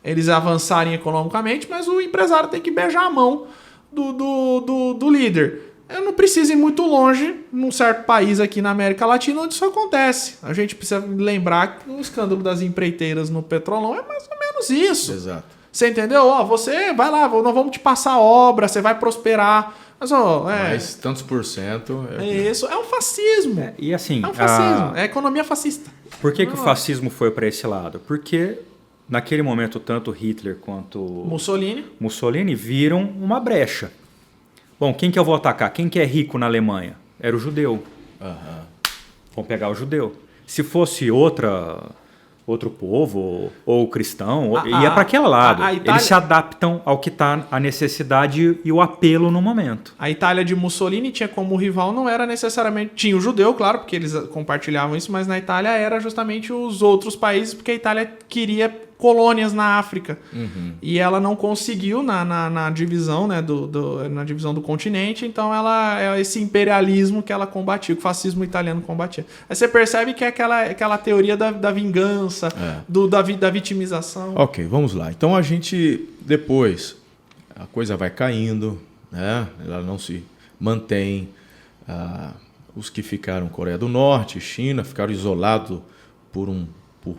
eles avançarem economicamente, mas o empresário tem que beijar a mão do líder. Eu não preciso ir muito longe, num certo país aqui na América Latina, onde isso acontece. A gente precisa lembrar que o escândalo das empreiteiras no Petrolão é mais ou menos isso. Exato. Você entendeu? Você vai lá, nós vamos te passar obra, você vai prosperar. Mas tantos por cento... Isso, é um fascismo. E assim... É um fascismo, é a economia fascista. Por que o fascismo foi para esse lado? Porque naquele momento tanto Hitler quanto Mussolini viram uma brecha. Bom, quem que eu vou atacar? Quem que é rico na Alemanha? Era o judeu. Vamos pegar o judeu. Se fosse outro povo ou cristão, ia para aquele lado. Eles se adaptam ao que está a necessidade e o apelo no momento. A Itália de Mussolini tinha como rival, não era necessariamente... Tinha o judeu, claro, porque eles compartilhavam isso, mas na Itália era justamente os outros países, porque a Itália queria colônias na África. E ela não conseguiu na divisão, né, na divisão do continente, então ela é esse imperialismo que ela combatia, que o fascismo italiano combatia. Aí você percebe que é aquela teoria da vingança, da vitimização. Ok, vamos lá. Então a gente, depois, a coisa vai caindo, né? Ela não se mantém. Os que ficaram Coreia do Norte, China, ficaram isolados por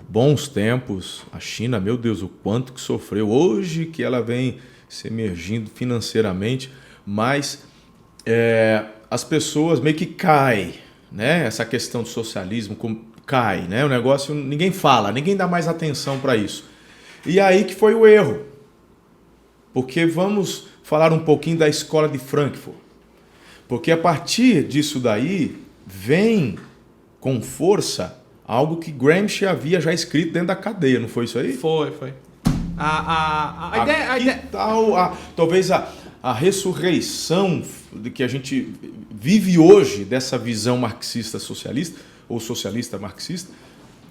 bons tempos. A China, meu Deus, o quanto que sofreu. Hoje que ela vem se emergindo financeiramente, mas as pessoas meio que caem, né? Essa questão do socialismo cai, né? O negócio, ninguém fala, ninguém dá mais atenção para isso. E aí que foi o erro. Porque vamos falar um pouquinho da escola de Frankfurt. Porque a partir disso daí vem com força algo que Gramsci havia já escrito dentro da cadeia, não foi isso aí? Foi. A ideia... Talvez a ressurreição de que a gente vive hoje dessa visão marxista-socialista, ou socialista-marxista,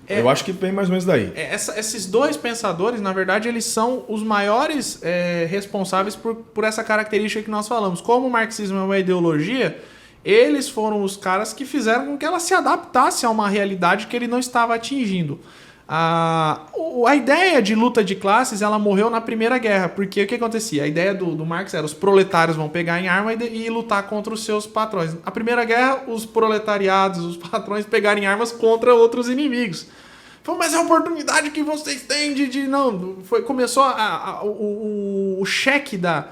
eu acho que vem mais ou menos daí. Esses dois pensadores, na verdade, eles são os maiores responsáveis por essa característica que nós falamos. Como o marxismo é uma ideologia, eles foram os caras que fizeram com que ela se adaptasse a uma realidade que ele não estava atingindo. A ideia de luta de classes, ela morreu na Primeira Guerra, porque o que acontecia? A ideia do Marx era os proletários vão pegar em arma e lutar contra os seus patrões. A Primeira Guerra, os proletariados, os patrões pegarem armas contra outros inimigos. Falou, mas é a oportunidade que vocês têm de não... Começou o cheque da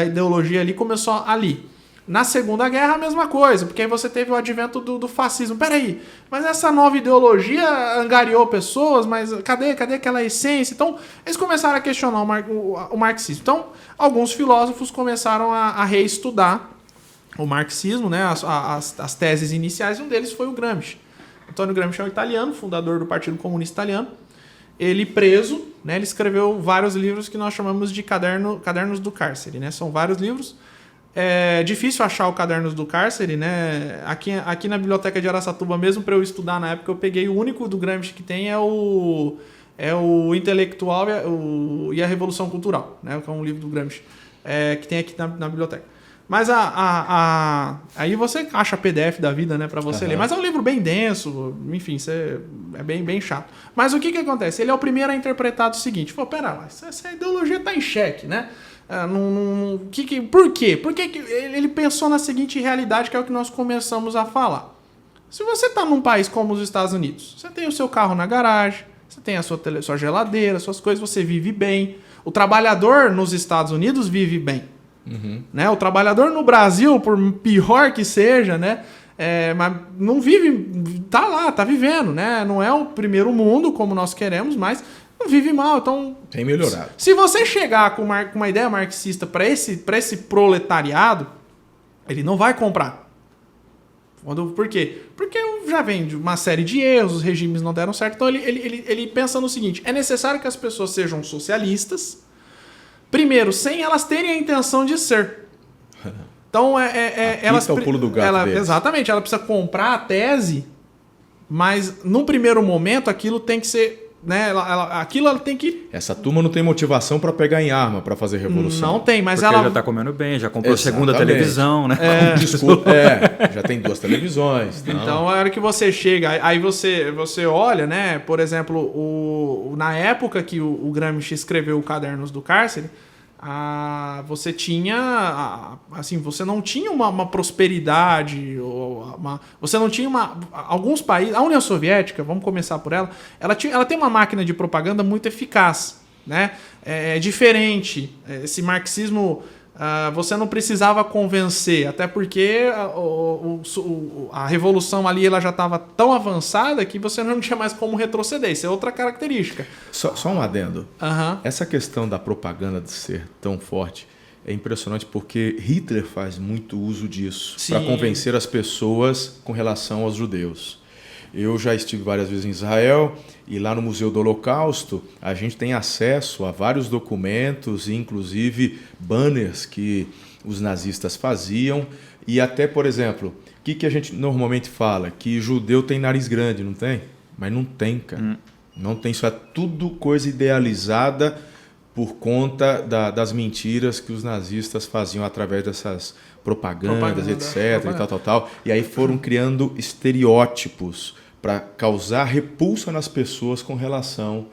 ideologia ali, começou ali. Na Segunda Guerra, a mesma coisa, porque aí você teve o advento do fascismo. Peraí, mas essa nova ideologia angariou pessoas, mas cadê aquela essência? Então, eles começaram a questionar o marxismo. Então, alguns filósofos começaram a reestudar o marxismo, né, as teses iniciais, e um deles foi o Gramsci. Antônio Gramsci é um italiano, fundador do Partido Comunista Italiano. Ele preso, né, ele escreveu vários livros que nós chamamos de Cadernos do Cárcere, né? São vários livros. É difícil achar o Cadernos do Cárcere, né? Aqui na biblioteca de Araçatuba mesmo, para eu estudar na época, eu peguei o único do Gramsci que tem é o Intelectual e a Revolução Cultural, né? Que é um livro do Gramsci que tem aqui na biblioteca. Mas aí você acha PDF da vida, né, para você ler. Mas é um livro bem denso, enfim, é bem chato. Mas o que acontece? Ele é o primeiro a interpretar o seguinte: pô, pera lá, essa ideologia tá em xeque, né? Por quê? Porque ele pensou na seguinte realidade, que é o que nós começamos a falar. Se você está num país como os Estados Unidos, você tem o seu carro na garagem, você tem a sua geladeira, suas coisas, você vive bem. O trabalhador nos Estados Unidos vive bem. Né? O trabalhador no Brasil, por pior que seja, né? Mas não vive, tá lá, tá vivendo, né? Não é o primeiro mundo como nós queremos, mas vive mal, então... Tem melhorado. Se você chegar com uma ideia marxista para esse proletariado, ele não vai comprar. Por quê? Porque já vem de uma série de erros, os regimes não deram certo, então ele pensa no seguinte: é necessário que as pessoas sejam socialistas, primeiro, sem elas terem a intenção de ser. Então, elas... Tá o pulo do gato deles. Exatamente, ela precisa comprar a tese, mas num primeiro momento aquilo tem que ser... Né, ela tem que... Essa turma não tem motivação para pegar em arma para fazer revolução. Não tem, mas porque ela... já está comendo bem, já comprou a segunda televisão, né? Desculpa, já tem 2 televisões. Então, a hora que você chega, aí você olha, né? Por exemplo, na época que o Gramsci escreveu o Cadernos do Cárcere, você tinha, assim, você não tinha uma prosperidade, você não tinha alguns países, a União Soviética, vamos começar por ela tem uma máquina de propaganda muito eficaz, né? É diferente, esse marxismo, você não precisava convencer, até porque a revolução ali ela já estava tão avançada que você não tinha mais como retroceder. Isso é outra característica. Só um adendo. Essa questão da propaganda de ser tão forte é impressionante, porque Hitler faz muito uso disso para convencer as pessoas com relação aos judeus. Eu já estive várias vezes em Israel e lá no Museu do Holocausto a gente tem acesso a vários documentos, inclusive banners que os nazistas faziam. E até, por exemplo, o que a gente normalmente fala? Que judeu tem nariz grande, não tem? Mas não tem, cara. Não tem, isso é tudo coisa idealizada por conta das mentiras que os nazistas faziam através dessas propagandas, etc. E tal. E aí foram criando estereótipos para causar repulsa nas pessoas com relação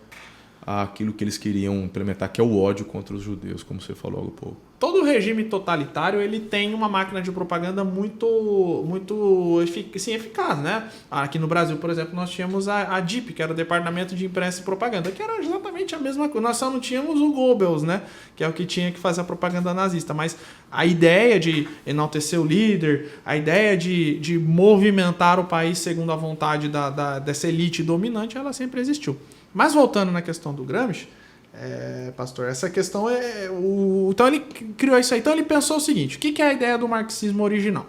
àquilo que eles queriam implementar, que é o ódio contra os judeus, como você falou há pouco. Todo regime totalitário ele tem uma máquina de propaganda muito eficaz, né? Aqui no Brasil, por exemplo, nós tínhamos a DIP, que era o Departamento de Imprensa e Propaganda, que era exatamente a mesma coisa. Nós só não tínhamos o Goebbels, né? Que é o que tinha que fazer a propaganda nazista. Mas a ideia de enaltecer o líder, a ideia de movimentar o país segundo a vontade dessa elite dominante, ela sempre existiu. Mas voltando na questão do Gramsci, pastor, essa questão então ele criou isso aí. Então ele pensou o seguinte: o que é a ideia do marxismo original?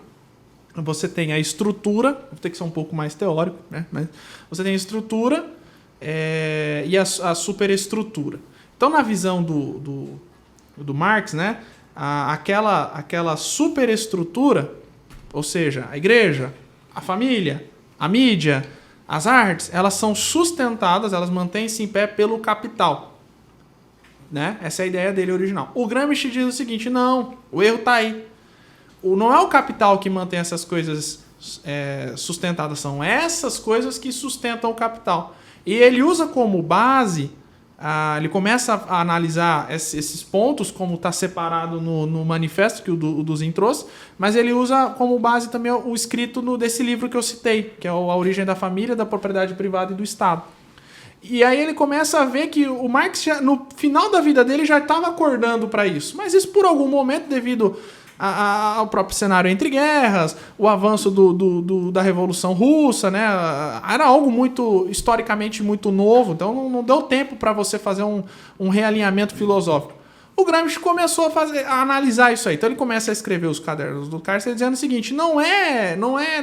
Você tem a estrutura, vou ter que ser um pouco mais teórico, né? Mas você tem a estrutura e a superestrutura. Então, na visão do Marx, né? Aquela superestrutura, ou seja, a igreja, a família, a mídia, as artes, elas são sustentadas, elas mantêm-se em pé pelo capital. Né? Essa é a ideia dele original. O Gramsci diz o seguinte: não, o erro está aí. Não é o capital que mantém essas coisas sustentadas, são essas coisas que sustentam o capital. E ele usa como base, ele começa a analisar esses pontos, como está separado no manifesto que o Duzin trouxe, mas ele usa como base também o escrito desse livro que eu citei, que é A Origem da Família, da Propriedade Privada e do Estado. E aí ele começa a ver que o Marx, no final da vida dele, já estava acordando para isso. Mas isso por algum momento, devido ao próprio cenário entre guerras, o avanço da Revolução Russa, né? Era algo historicamente muito novo, então não deu tempo para você fazer um realinhamento filosófico. O Gramsci começou a analisar isso aí. Então ele começa a escrever os cadernos do cárcere dizendo o seguinte: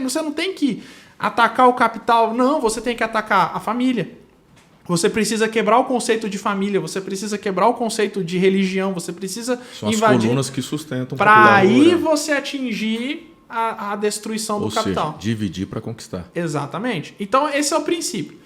você não tem que atacar o capital, não, você tem que atacar a família. Você precisa quebrar o conceito de família, você precisa quebrar o conceito de religião, você precisa invadir... São as colunas que sustentam o capital. Para aí você atingir a destruição do capital. Ou seja, dividir para conquistar. Exatamente. Então esse é o princípio.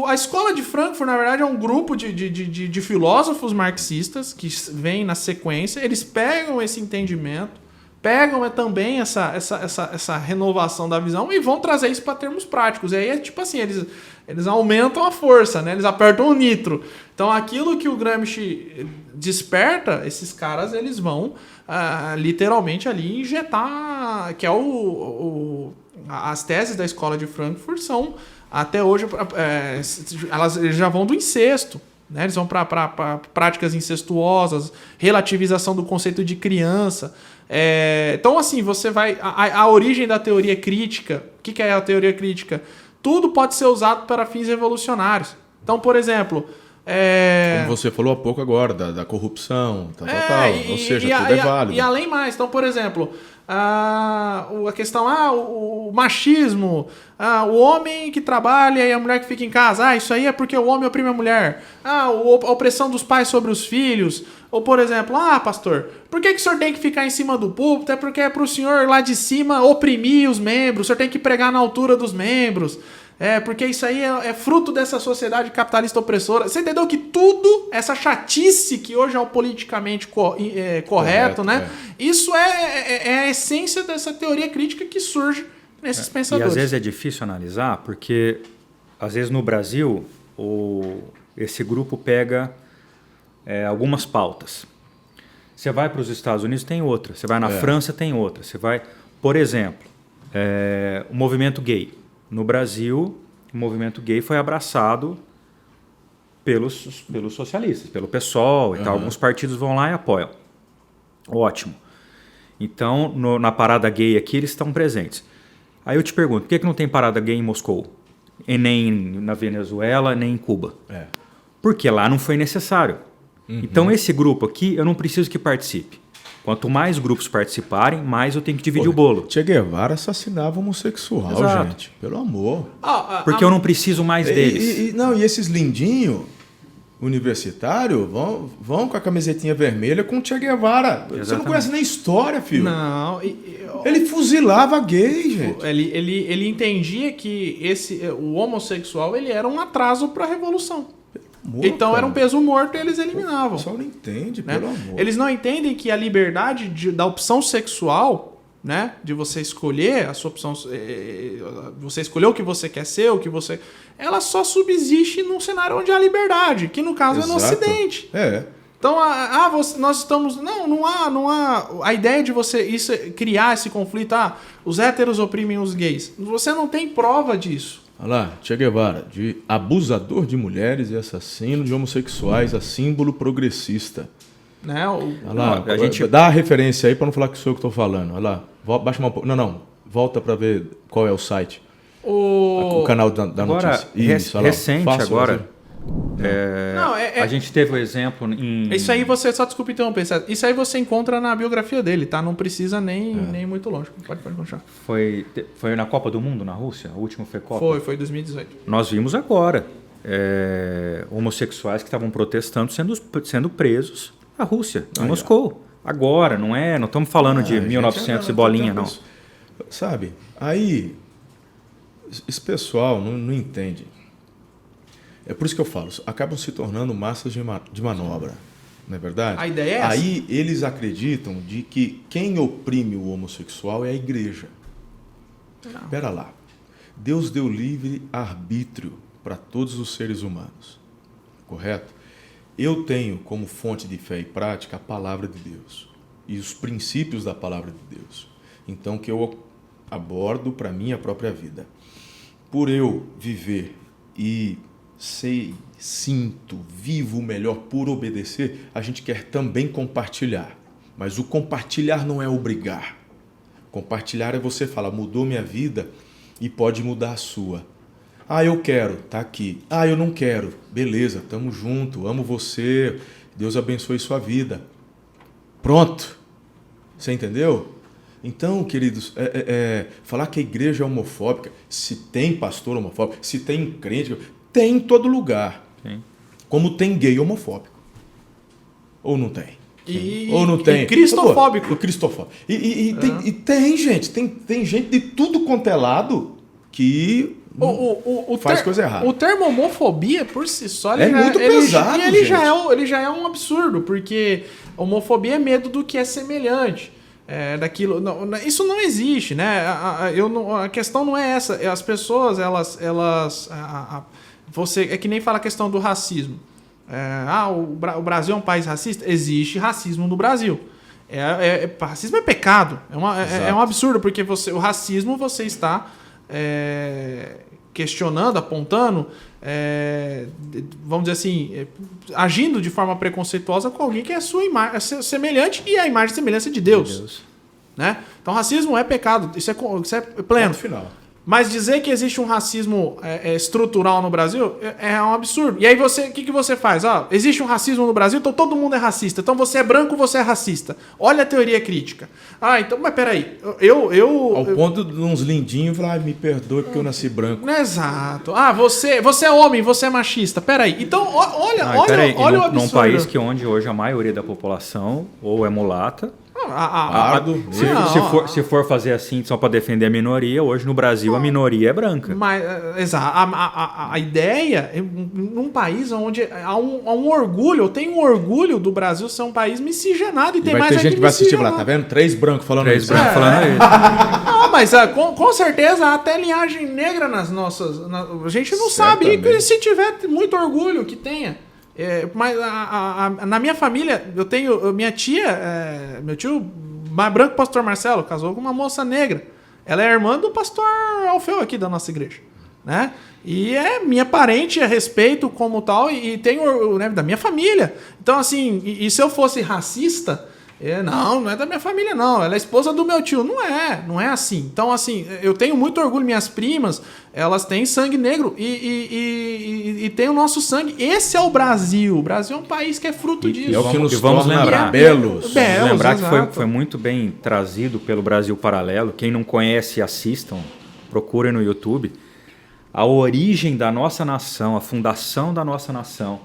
A Escola de Frankfurt, na verdade, é um grupo de filósofos marxistas que vêm na sequência, eles pegam esse entendimento, pegam também essa renovação da visão e vão trazer isso para termos práticos. E aí é tipo assim, eles aumentam a força, né? Eles apertam o nitro. Então aquilo que o Gramsci desperta, esses caras eles vão literalmente ali injetar, que é as teses da Escola de Frankfurt são, até hoje, elas já vão do incesto. Né? Eles vão para práticas incestuosas, relativização do conceito de criança. Então, assim, você vai... A origem da teoria crítica, o que é a teoria crítica? Tudo pode ser usado para fins revolucionários. Então, por exemplo... Como você falou há pouco agora, da corrupção, tal. Ou seja, tudo é válido. E além mais, então, por exemplo... a questão, o machismo, o homem que trabalha e a mulher que fica em casa, isso aí é porque o homem oprime a mulher, a opressão dos pais sobre os filhos, ou por exemplo, pastor, por que o senhor tem que ficar em cima do púlpito? É porque é para o senhor lá de cima oprimir os membros, o senhor tem que pregar na altura dos membros, porque isso aí é fruto dessa sociedade capitalista opressora. Você entendeu que tudo, essa chatice que hoje é o politicamente correto, né? Isso é a essência dessa teoria crítica que surge nesses pensadores. E às vezes é difícil analisar, porque às vezes no Brasil esse grupo pega algumas pautas. Você vai para os Estados Unidos, tem outra. Você vai na França, tem outra. Você vai, por exemplo, o movimento gay. No Brasil, o movimento gay foi abraçado pelos socialistas, pelo PSOL e tal. Alguns partidos vão lá e apoiam. Ótimo. Então, na parada gay aqui, eles estão presentes. Aí eu te pergunto, por que não tem parada gay em Moscou? E nem na Venezuela, nem em Cuba? Porque lá não foi necessário. Então, esse grupo aqui, eu não preciso que participe. Quanto mais grupos participarem, mais eu tenho que dividir o bolo. Che Guevara assassinava homossexual, gente. Pelo amor. Porque eu não preciso mais deles. E esses lindinhos, universitário vão com a camisetinha vermelha com o Che Guevara. Você não Exatamente. conhece nem história, filho. Não, Ele fuzilava gay, gente. ele entendia que o homossexual ele era um atraso para a revolução. Amor, Então cara. era um peso morto e eles O eliminavam. pessoal não entende, Né? pelo amor. Eles não entendem que a liberdade da opção sexual, né, de você escolher a sua opção, você escolher o que você quer ser, ela só subsiste num cenário onde há liberdade, que no caso é no Exato. Ocidente. É. Então, nós estamos. Não há. A ideia de você criar esse conflito. Os héteros oprimem os gays. Você não tem prova disso. Olha lá, Che Guevara, de abusador de mulheres e assassino de homossexuais a símbolo progressista. Né? Olha lá, Não, a gente- dá a referência aí para não falar que sou eu que estou falando. Olha lá, baixa um pouco. Não, volta para ver qual é o site. O canal da Agora, notícia. Isso, olha lá, recente fácil, agora, Não, a gente teve o exemplo em... Isso aí você. Só desculpa interromper. Isso aí você encontra na biografia dele, tá? Não precisa nem muito longe. Pode continuar. Foi na Copa do Mundo, na Rússia? O último foi Copa? Foi 2018. Nós vimos agora homossexuais que estavam protestando sendo presos na Rússia, em Moscou. Agora, não estamos falando de 1900 e bolinha, não. Sabe, aí esse pessoal não entende. É por isso que eu falo, acabam se tornando massas de manobra, não é verdade? A ideia é essa. Aí eles acreditam de que quem oprime o homossexual é a igreja. Espera lá. Deus deu livre arbítrio para todos os seres humanos, correto? Eu tenho como fonte de fé e prática a palavra de Deus e os princípios da palavra de Deus. Então, que eu abordo para minha própria vida. Por eu viver e sinto, vivo o melhor por obedecer, a gente quer também compartilhar. Mas o compartilhar não é obrigar. Compartilhar é você falar, mudou minha vida e pode mudar a sua. Eu quero, tá aqui. Eu não quero. Beleza, tamo junto, amo você, Deus abençoe sua vida. Pronto. Você entendeu? Então, queridos, falar que a igreja é homofóbica, se tem pastor homofóbico, se tem crente, tem em todo lugar. Sim. Como tem gay homofóbico. Ou não tem? E, Ou não tem? E cristofóbico. E cristofóbico. E tem gente, tem gente de tudo quanto é lado que faz coisa errada. O termo homofobia, por si só, muito pesado, ele gente. ele já é um absurdo, porque homofobia é medo do que é semelhante. Daquilo, isso não existe, né? A questão não é essa. As pessoas, você é que nem fala a questão do racismo. O Brasil é um país racista? Existe racismo no Brasil. Racismo é pecado. É um absurdo, porque o racismo você está questionando, apontando, vamos dizer assim, agindo de forma preconceituosa com alguém que é a sua imagem, semelhante e a imagem e semelhança de Deus. Né? Então, racismo é pecado. Isso é pleno. Ponto final. Mas dizer que existe um racismo estrutural no Brasil é um absurdo. E aí o que você faz? Existe um racismo no Brasil, então todo mundo é racista. Então você é branco, você é racista. Olha a teoria crítica. Então, mas peraí. Ao ponto de uns lindinhos falar, me perdoe porque eu nasci branco. Exato. Você é homem, você é machista. Peraí. Então, olha o absurdo. Num país onde hoje a maioria da população ou é mulata, Pardo, se for fazer assim só para defender a minoria, hoje no Brasil a minoria é branca. Mas, exato. A ideia, num país onde há um orgulho, eu tenho um orgulho do Brasil ser um país miscigenado e tem vai mais ter gente que vai assistir lá, miscigenado. tá vendo? 3 brancos falando Três isso. brancos falando isso. Não, mas com certeza há até linhagem negra nas nossas. A gente não sabe. Certamente. E se tiver muito orgulho, que tenha. Mas na minha família, eu tenho. Minha tia, meu tio mais branco, pastor Marcelo, casou com uma moça negra. Ela é irmã do pastor Alfeu aqui da nossa igreja. Né? E é minha parente, respeito como tal, e tenho, né, da minha família. Então, assim, e se eu fosse racista. Não é da minha família, não. Ela é esposa do meu tio. Não é assim. Então, assim, eu tenho muito orgulho. Minhas primas, elas têm sangue negro e tem o nosso sangue. Esse é o Brasil. O Brasil é um país que é fruto disso. E é o que nos vamos torna lembrar. belos. Belos, Lembrar que exato. foi muito bem trazido pelo Brasil Paralelo. Quem não conhece, assistam. Procurem no YouTube. A origem da nossa nação, a fundação da nossa nação,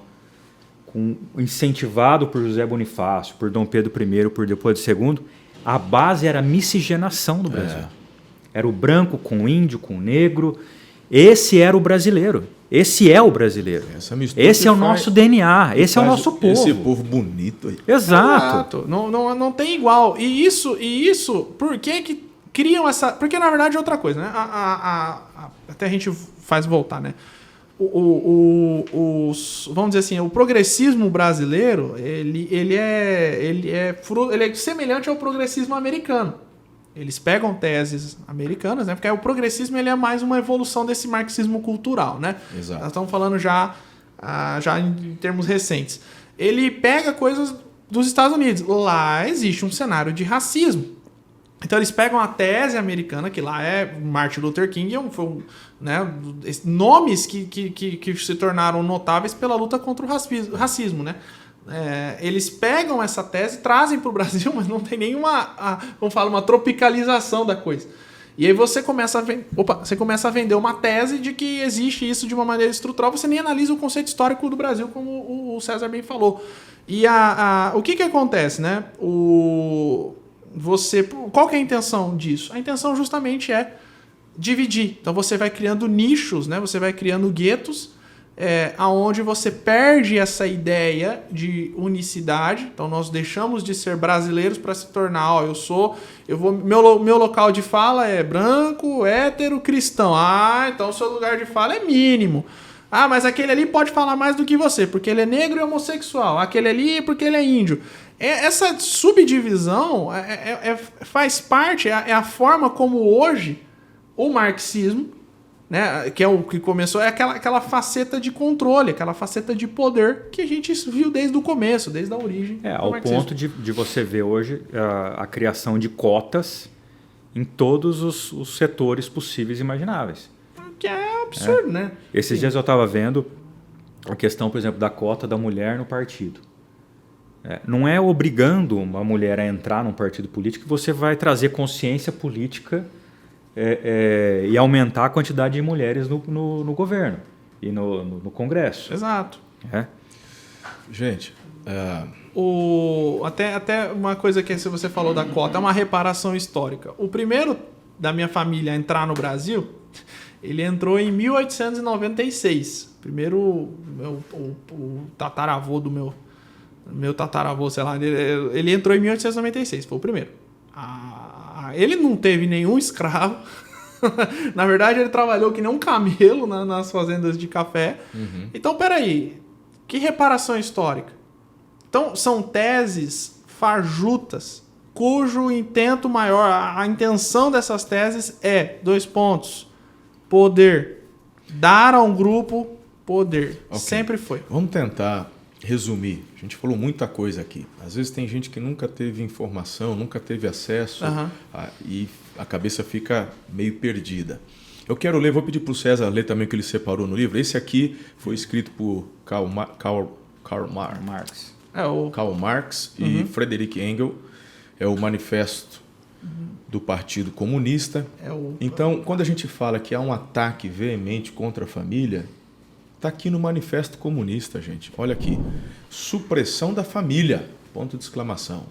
incentivado por José Bonifácio, por Dom Pedro I, por Leopoldo II, a base era a miscigenação do Brasil. Era o branco com o índio, com o negro. Esse era o brasileiro. Esse é o brasileiro. Esse é o nosso DNA. Esse é o nosso povo. Esse povo bonito aí. Exato. Não tem igual. E isso, por que criam essa... Porque, na verdade, é outra coisa, né? Até a gente faz voltar, né? Vamos dizer assim, o progressismo brasileiro, ele é semelhante ao progressismo americano. Eles pegam teses americanas, né? Porque o progressismo ele é mais uma evolução desse marxismo cultural, né? Exato. Nós estamos falando já em termos recentes. Ele pega coisas dos Estados Unidos. Lá existe um cenário de racismo. Então eles pegam a tese americana, que lá é Martin Luther King, né, nomes que se tornaram notáveis pela luta contra o racismo, né? Eles pegam essa tese, trazem para o Brasil, mas não tem nenhuma, uma tropicalização da coisa. E aí você começa a vender uma tese de que existe isso de uma maneira estrutural, você nem analisa o conceito histórico do Brasil, como o César bem falou. E o que acontece, né? Qual que é a intenção disso? A intenção justamente é dividir. Então você vai criando nichos, né? Você vai criando guetos, aonde você perde essa ideia de unicidade. Então nós deixamos de ser brasileiros para se tornar, meu local de fala é branco, hétero, cristão. Então o seu lugar de fala é mínimo. Mas aquele ali pode falar mais do que você, porque ele é negro e homossexual. Aquele ali porque ele é índio. Essa subdivisão faz parte, é a forma como hoje o marxismo, né, que é o que começou, é aquela faceta de controle, aquela faceta de poder que a gente viu desde o começo, desde a origem. Ao ponto de você ver hoje a criação de cotas em todos os setores possíveis e imagináveis. Que é absurdo, né? Esses dias eu estava vendo a questão, por exemplo, da cota da mulher no partido. Não é obrigando uma mulher a entrar num partido político que você vai trazer consciência política e aumentar a quantidade de mulheres no governo e no Congresso. Exato. Gente, até uma coisa que se você falou da cota, é uma reparação histórica. O primeiro da minha família a entrar no Brasil, ele entrou em 1896. Primeiro, o tataravô do meu tataravô, sei lá, ele entrou em 1896, foi o primeiro. Ele não teve nenhum escravo. Na verdade, ele trabalhou que nem um camelo nas fazendas de café. Uhum. Então, peraí, que reparação histórica? Então, são teses fajutas, cujo intento maior, a intenção dessas teses é, 2 pontos, poder. Dar a um grupo poder. Okay. Sempre foi. Vamos tentar resumir. A gente falou muita coisa aqui. Às vezes tem gente que nunca teve informação, nunca teve acesso e a cabeça fica meio perdida. Eu quero ler, vou pedir para o César ler também o que ele separou no livro. Esse aqui foi escrito por Karl Marx. Karl Marx e Friedrich Engels. É o manifesto do Partido Comunista. Então, quando a gente fala que há um ataque veemente contra a família, está aqui no Manifesto Comunista, gente. Olha aqui. Supressão da família. Ponto de exclamação.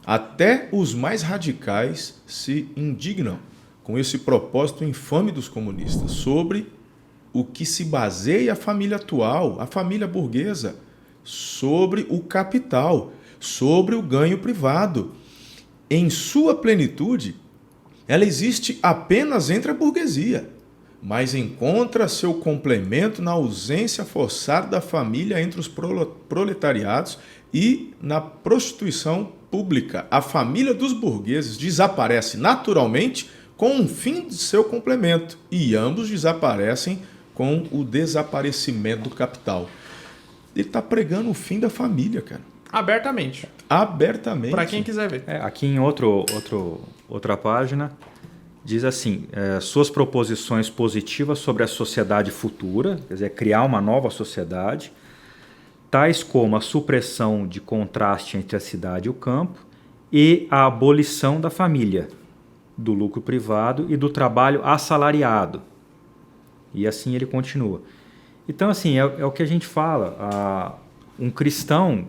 Até os mais radicais se indignam com esse propósito infame dos comunistas sobre o que se baseia a família atual, a família burguesa, sobre o capital, sobre o ganho privado. Em sua plenitude, ela existe apenas entre a burguesia, mas encontra seu complemento na ausência forçada da família entre os proletariados e na prostituição pública. A família dos burgueses desaparece naturalmente com o fim de seu complemento e ambos desaparecem com o desaparecimento do capital. Ele está pregando o fim da família, cara. Abertamente. Abertamente. Para quem quiser ver. Aqui em outra página, diz assim, suas proposições positivas sobre a sociedade futura, quer dizer, criar uma nova sociedade, tais como a supressão de contraste entre a cidade e o campo e a abolição da família, do lucro privado e do trabalho assalariado. E assim ele continua. Então, assim, é o que a gente fala, Um cristão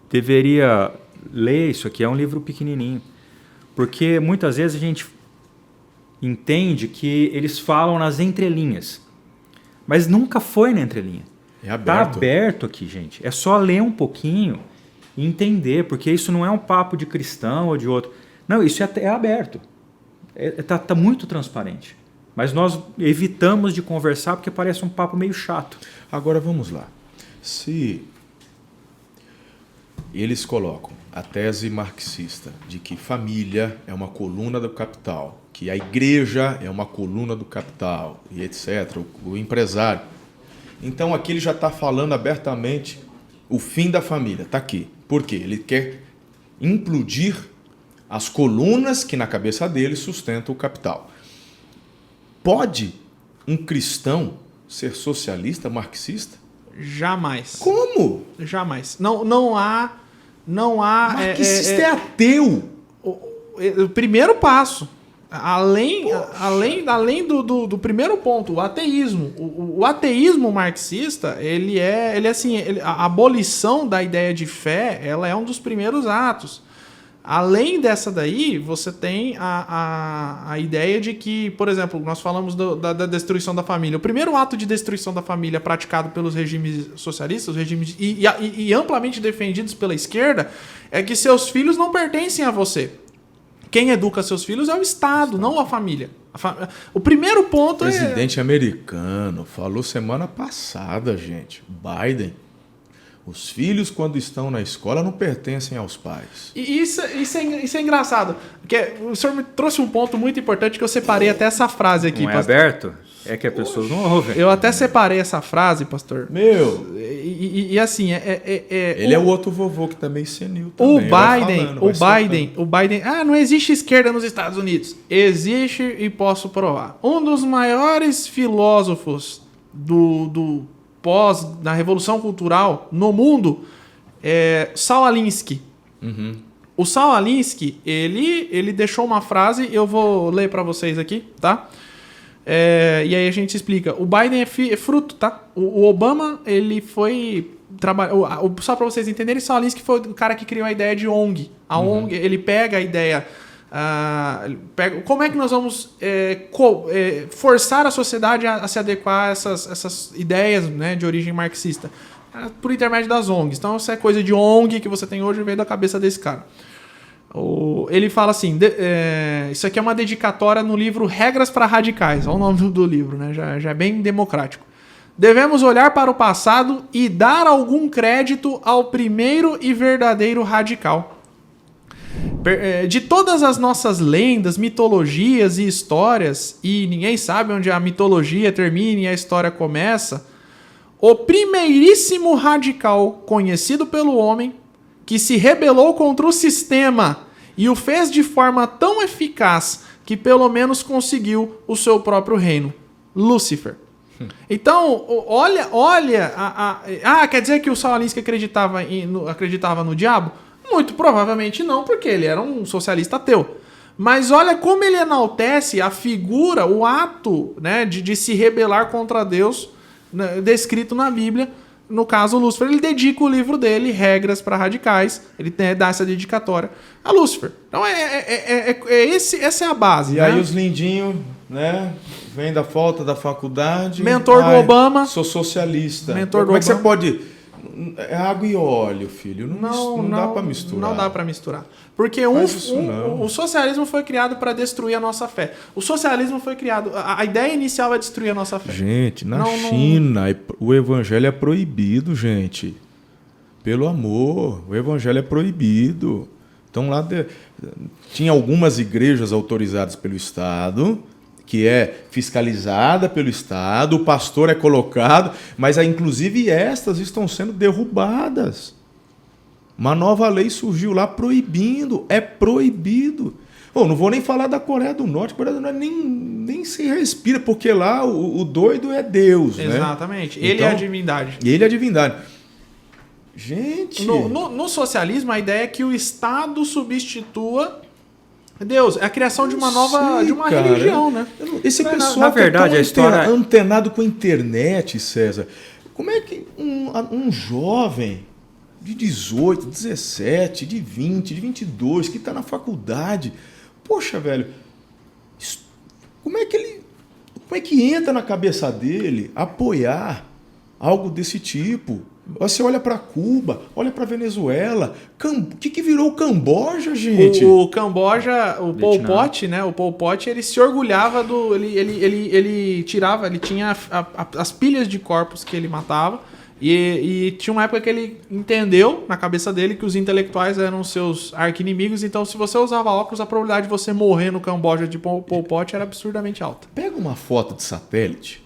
deveria ler isso aqui, é um livro pequenininho. Porque muitas vezes a gente entende que eles falam nas entrelinhas. Mas nunca foi na entrelinha. É aberto. Está aberto aqui, gente. É só ler um pouquinho e entender, porque isso não é um papo de cristão ou de outro. Não, isso é aberto. Tá muito transparente. Mas nós evitamos de conversar porque parece um papo meio chato. Agora vamos lá. Se eles colocam a tese marxista de que família é uma coluna do capital, que a igreja é uma coluna do capital, e etc., o empresário. Então aqui ele já está falando abertamente o fim da família. Está aqui. Por quê? Ele quer implodir as colunas que na cabeça dele sustentam o capital. Pode um cristão ser socialista, marxista? Jamais. Como? Jamais. Não há... Marxista é ateu. O primeiro passo, além do primeiro ponto, o ateísmo. O ateísmo marxista, a abolição da ideia de fé, ela é um dos primeiros atos. Além dessa daí, você tem a ideia de que, por exemplo, nós falamos da destruição da família. O primeiro ato de destruição da família praticado pelos regimes socialistas, e amplamente defendidos pela esquerda, é que seus filhos não pertencem a você. Quem educa seus filhos é o Estado, não a família. O primeiro ponto é... O presidente americano falou semana passada, gente, Biden... Os filhos, quando estão na escola, não pertencem aos pais. E isso é engraçado. Porque o senhor me trouxe um ponto muito importante que eu separei até essa frase aqui. Não é aberto? É que as pessoas não ouvem. Eu até separei essa frase, pastor. Meu! E assim... Ele é o outro vovô que também senil também. O Biden... Ah, não existe esquerda nos Estados Unidos. Existe e posso provar. Um dos maiores filósofos da Revolução Cultural no mundo é Saul Alinsky. Uhum. O Saul Alinsky, ele deixou uma frase, eu vou ler para vocês aqui, tá? E aí a gente explica. O Biden é fruto, tá? O Obama, ele foi... Só para vocês entenderem, Saul Alinsky foi o cara que criou a ideia de ONG. A ONG, ele pega a ideia... como é que nós vamos forçar a sociedade a se adequar a essas ideias, né, de origem marxista? Por intermédio das ONGs. Então, essa é coisa de ONG que você tem hoje veio da cabeça desse cara. Ele fala assim, isso aqui é uma dedicatória no livro Regras para Radicais. Olha o nome do livro, né? Já é bem democrático. Devemos olhar para o passado e dar algum crédito ao primeiro e verdadeiro radical. De todas as nossas lendas, mitologias e histórias, e ninguém sabe onde a mitologia termina e a história começa, o primeiríssimo radical conhecido pelo homem, que se rebelou contra o sistema e o fez de forma tão eficaz que pelo menos conseguiu o seu próprio reino, Lúcifer. Então, olha... quer dizer que o Saul Alinsky acreditava no diabo? Muito provavelmente não, porque ele era um socialista ateu. Mas olha como ele enaltece a figura, o ato, né, de se rebelar contra Deus, né, descrito na Bíblia. No caso, Lúcifer, ele dedica o livro dele, Regras para Radicais, ele dá essa dedicatória a Lúcifer. Então, essa é a base. E né? aí os lindinhos, né, vem da falta da faculdade. Mentor do Obama. Sou socialista. Mentor Como do é que você Obama. pode... É água e óleo, filho. Não dá para misturar. Não dá para misturar. Porque o socialismo foi criado para destruir a nossa fé. O socialismo foi criado... A ideia inicial é destruir a nossa fé. Gente, na China, o evangelho é proibido, gente. Pelo amor, o evangelho é proibido. Então lá tinha algumas igrejas autorizadas pelo Estado... que é fiscalizada pelo Estado, o pastor é colocado, mas inclusive estas estão sendo derrubadas. Uma nova lei surgiu lá proibindo, é proibido. Bom, não vou nem falar da Coreia do Norte, a Coreia do Norte nem se respira, porque lá o doido é Deus. Exatamente, né? Ele é a divindade. Ele é a divindade. Gente... No socialismo, a ideia é que o Estado substitua... Deus, é a criação de uma nova religião, né? Esse pessoal na verdade, é tão a história... antenado com a internet, César. Como é que um jovem de 18, 17, de 20, de 22, que está na faculdade, poxa, velho, como é que entra na cabeça dele apoiar algo desse tipo? Você olha para Cuba, olha para Venezuela, o que virou o Camboja, gente? O Camboja, o Pol Pot, né? O Pol Pot, ele se orgulhava do... Ele tinha as pilhas de corpos que ele matava. E tinha uma época que ele entendeu na cabeça dele que os intelectuais eram seus arqui-inimigos. Então, se você usava óculos, a probabilidade de você morrer no Camboja de Pol Pot era absurdamente alta. Pega uma foto de satélite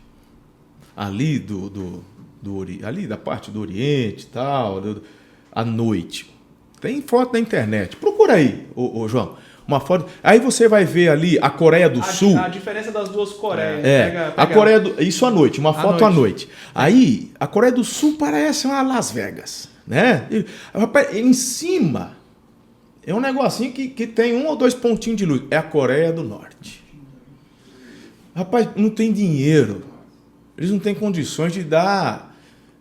ali ali da parte do Oriente e tal, à noite. Tem foto na internet. Procura aí, ô João. Uma foto. Aí você vai ver ali a Coreia do Sul. A diferença das duas Coreias. Pega... A Coreia do... Isso à noite, uma foto à noite. Aí, a Coreia do Sul parece uma Las Vegas, né? Rapaz, em cima é um negocinho que tem 1 ou 2 pontinhos de luz. É a Coreia do Norte. Rapaz, não tem dinheiro. Eles não têm condições de dar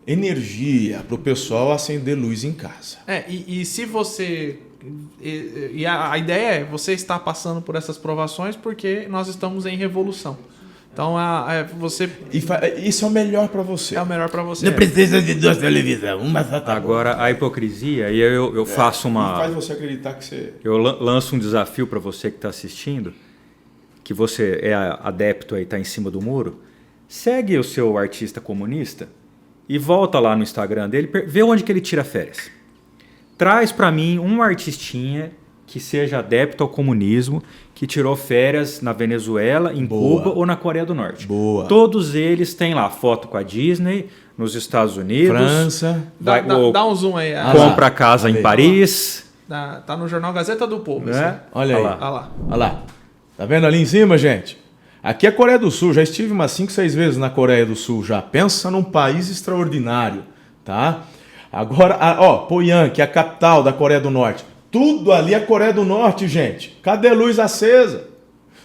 energia para o pessoal acender luz em casa. E se você... E a ideia é, você está passando por essas provações porque nós estamos em revolução. Então, você... Isso é o melhor para você. É o melhor para você. Não precisa de 2 televisões, uma só tá. Agora, a hipocrisia, e eu faço uma... E faz você acreditar que você... Eu lanço um desafio para você que está assistindo, que você é adepto aí, está em cima do muro, segue o seu artista comunista e volta lá no Instagram dele, vê onde que ele tira férias. Traz para mim um artistinha que seja adepto ao comunismo, que tirou férias na Venezuela, em Cuba ou na Coreia do Norte. Boa. Todos eles têm lá foto com a Disney, nos Estados Unidos. França. Dá um zoom aí. Compra casa em Paris. Tá no jornal Gazeta do Povo. Né? Olha aí. Olha lá. Tá vendo ali em cima, gente? Aqui é a Coreia do Sul. Já estive umas 5, 6 vezes na Coreia do Sul. Já pensa num país extraordinário, tá? Agora, Pyongyang, que é a capital da Coreia do Norte. Tudo ali é Coreia do Norte, gente. Cadê luz acesa?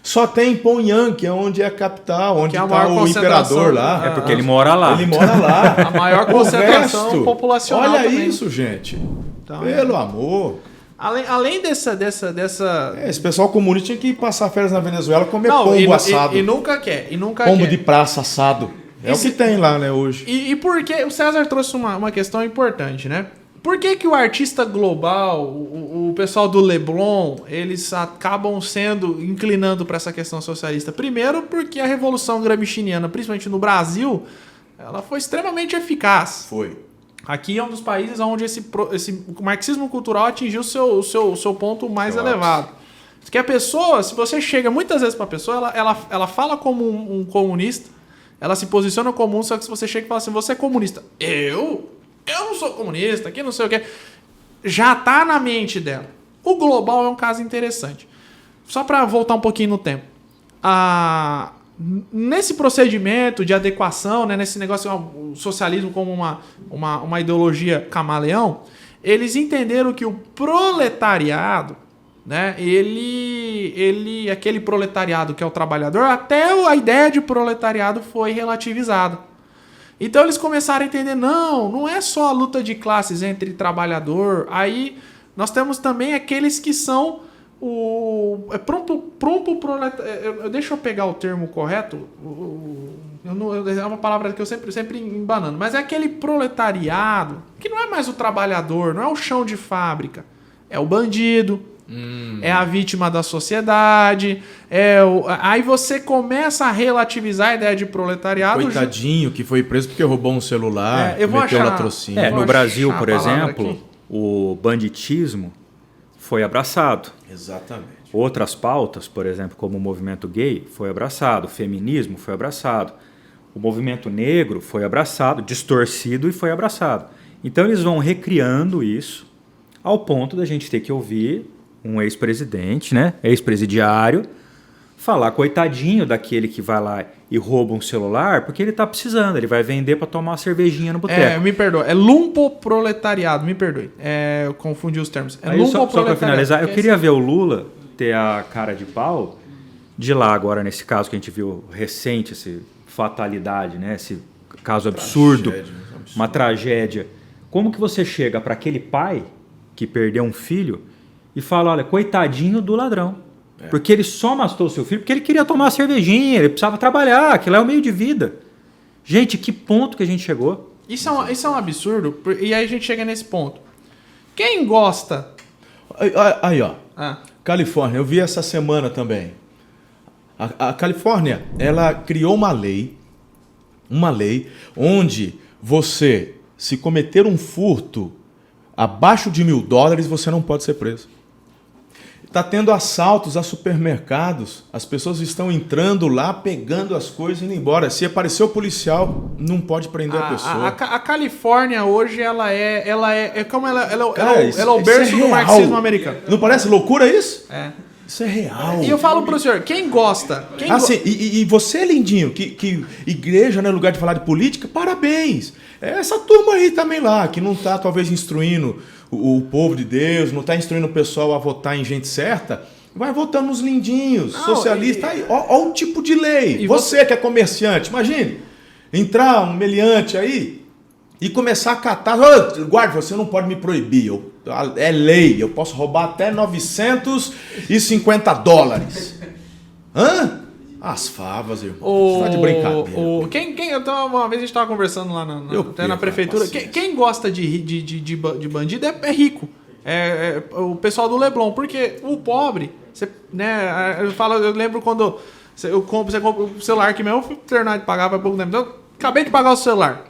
Só tem Pyongyang, que é onde é a capital, onde está o imperador lá. É porque ele mora lá. Ele mora lá. A maior concentração populacional. Olha também. Isso, gente. Então, Pelo amor. Além dessa... Esse pessoal comunista tinha que passar férias na Venezuela e comer pombo assado. E nunca quer. Pombo de praça assado. É o que tem lá, né, hoje. E por que... O César trouxe uma questão importante, né? Por que o artista global, o pessoal do Leblon, eles acabam inclinando para essa questão socialista? Primeiro, porque a Revolução Gramsciana, principalmente no Brasil, ela foi extremamente eficaz. Foi. Aqui é um dos países onde o marxismo cultural atingiu o seu ponto mais elevado. Porque a pessoa, se você chega muitas vezes para a pessoa, ela fala como um comunista, ela se posiciona como só que se você chega e fala assim, você é comunista. Eu não sou comunista, aqui não sei o que. Já tá na mente dela. O global é um caso interessante. Só para voltar um pouquinho no tempo. Nesse procedimento de adequação, né, nesse negócio, o socialismo como uma ideologia camaleão, eles entenderam que o proletariado, né, aquele proletariado que é o trabalhador, até a ideia de proletariado foi relativizada. Então eles começaram a entender, não é só a luta de classes entre trabalhador, aí nós temos também aqueles que são deixa eu pegar o termo correto, é uma palavra que eu sempre embanando, mas é aquele proletariado, que não é mais o trabalhador, não é o chão de fábrica, é o bandido, é a vítima da sociedade, aí você começa a relativizar a ideia de proletariado. Coitadinho que foi preso porque roubou um celular, meteu latrocínio. No Brasil, por exemplo, o banditismo foi abraçado. Exatamente. Outras pautas, por exemplo, como o movimento gay, foi abraçado. O feminismo foi abraçado. O movimento negro foi abraçado, distorcido e foi abraçado. Então eles vão recriando isso ao ponto da gente ter que ouvir um ex-presidente, né, ex-presidiário, falar coitadinho daquele que vai lá e rouba um celular, porque ele está precisando, ele vai vender para tomar uma cervejinha no boteco. Me perdoa, é lumpoproletariado, me perdoe. Eu confundi os termos. Só para finalizar, eu queria ver o Lula ter a cara de pau de lá agora, nesse caso que a gente viu recente, essa fatalidade, né, esse caso absurdo uma tragédia. Como que você chega para aquele pai que perdeu um filho e fala, olha, coitadinho do ladrão. Porque ele só matou seu filho porque ele queria tomar uma cervejinha, ele precisava trabalhar, aquilo é o meio de vida. Gente, que ponto que a gente chegou? Isso é um absurdo, e aí a gente chega nesse ponto. Quem gosta... Aí, ó. Califórnia, eu vi essa semana também. A Califórnia, ela criou uma lei onde você, se cometer um furto abaixo de $1.000, você não pode ser preso. Está tendo assaltos a supermercados, as pessoas estão entrando lá, pegando as coisas e indo embora. Se aparecer o policial, não pode prender a pessoa. A Califórnia hoje, ela é como ela é o isso berço é do real. marxismo americano. Não parece loucura isso? É. Isso é real. E eu falo pro senhor, quem gosta... E você, lindinho, que igreja não é lugar de falar de política, parabéns. Essa turma aí também lá, que não está talvez instruindo o povo de Deus, não está instruindo o pessoal a votar em gente certa, vai votando nos lindinhos, socialistas. Olha o tipo de lei. E você que é comerciante, imagine, entrar um meliante aí e começar a catar. Guarda, você não pode me proibir. É lei, eu posso roubar até $950. Hã? As favas, irmão. Você tá de brincadeira. Então, uma vez a gente estava conversando lá na prefeitura. Quem gosta de bandido é rico. É o pessoal do Leblon. Porque o pobre, eu lembro quando você compra o celular que mesmo, eu fui terminar de pagar vai pouco tempo. Então, acabei de pagar o celular.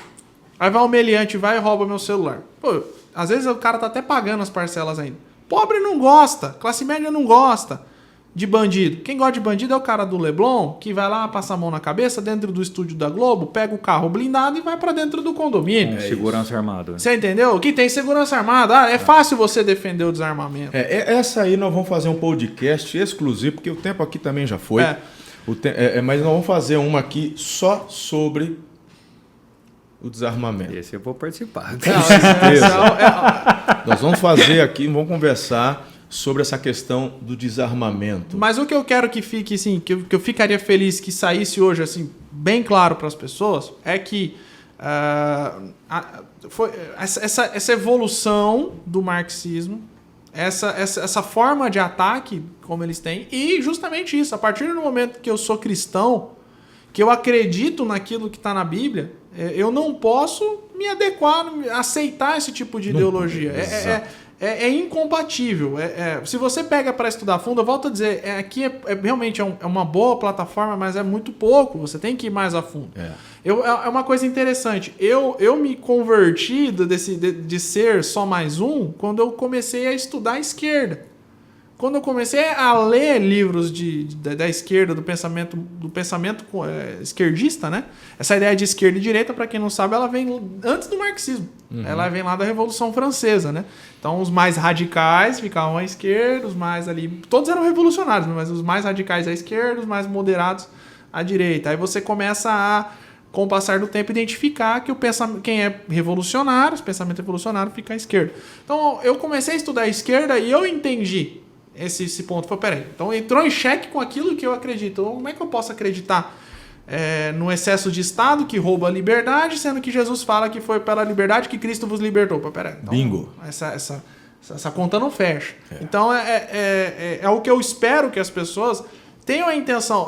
Aí vai um meliante, vai e rouba meu celular. Pô, às vezes o cara tá até pagando as parcelas ainda. Pobre não gosta, classe média não gosta de bandido. Quem gosta de bandido é o cara do Leblon, que vai lá, passa a mão na cabeça dentro do estúdio da Globo, pega o carro blindado e vai pra dentro do condomínio. Segurança armada. Você entendeu? Que tem segurança armada. É fácil você defender o desarmamento. Essa aí nós vamos fazer um podcast exclusivo, porque o tempo aqui também já foi. Mas nós vamos fazer uma aqui só sobre o desarmamento. Esse eu vou participar. Com certeza. Nós vamos fazer aqui, vamos conversar sobre essa questão do desarmamento. Mas o que eu quero que fique, assim, que eu ficaria feliz que saísse hoje, assim, bem claro para as pessoas, é que foi essa evolução do marxismo, essa forma de ataque como eles têm, e justamente isso, a partir do momento que eu sou cristão, que eu acredito naquilo que está na Bíblia, eu não posso me adequar, aceitar esse tipo de ideologia. É incompatível. Se você pega para estudar a fundo, eu volto a dizer, aqui realmente é uma boa plataforma, mas é muito pouco. Você tem que ir mais a fundo. É uma coisa interessante. Eu me converti de ser só mais um quando eu comecei a estudar a esquerda. Quando eu comecei a ler livros da esquerda, do pensamento esquerdista, né? Essa ideia de esquerda e direita, para quem não sabe, ela vem antes do marxismo. Ela vem lá da Revolução Francesa, né? Então, os mais radicais ficavam à esquerda, os mais ali... Todos eram revolucionários, mas os mais radicais à esquerda, os mais moderados à direita. Aí você começa a, com o passar do tempo, identificar que quem é revolucionário, o pensamento revolucionário, fica à esquerda. Então, eu comecei a estudar a esquerda e eu entendi esse ponto. Foi, peraí, então entrou em xeque com aquilo que eu acredito. Então, como é que eu posso acreditar no excesso de Estado que rouba a liberdade, sendo que Jesus fala que foi pela liberdade que Cristo vos libertou? Peraí, então, bingo. Essa conta não fecha. Então, é o que eu espero que as pessoas tenham a intenção,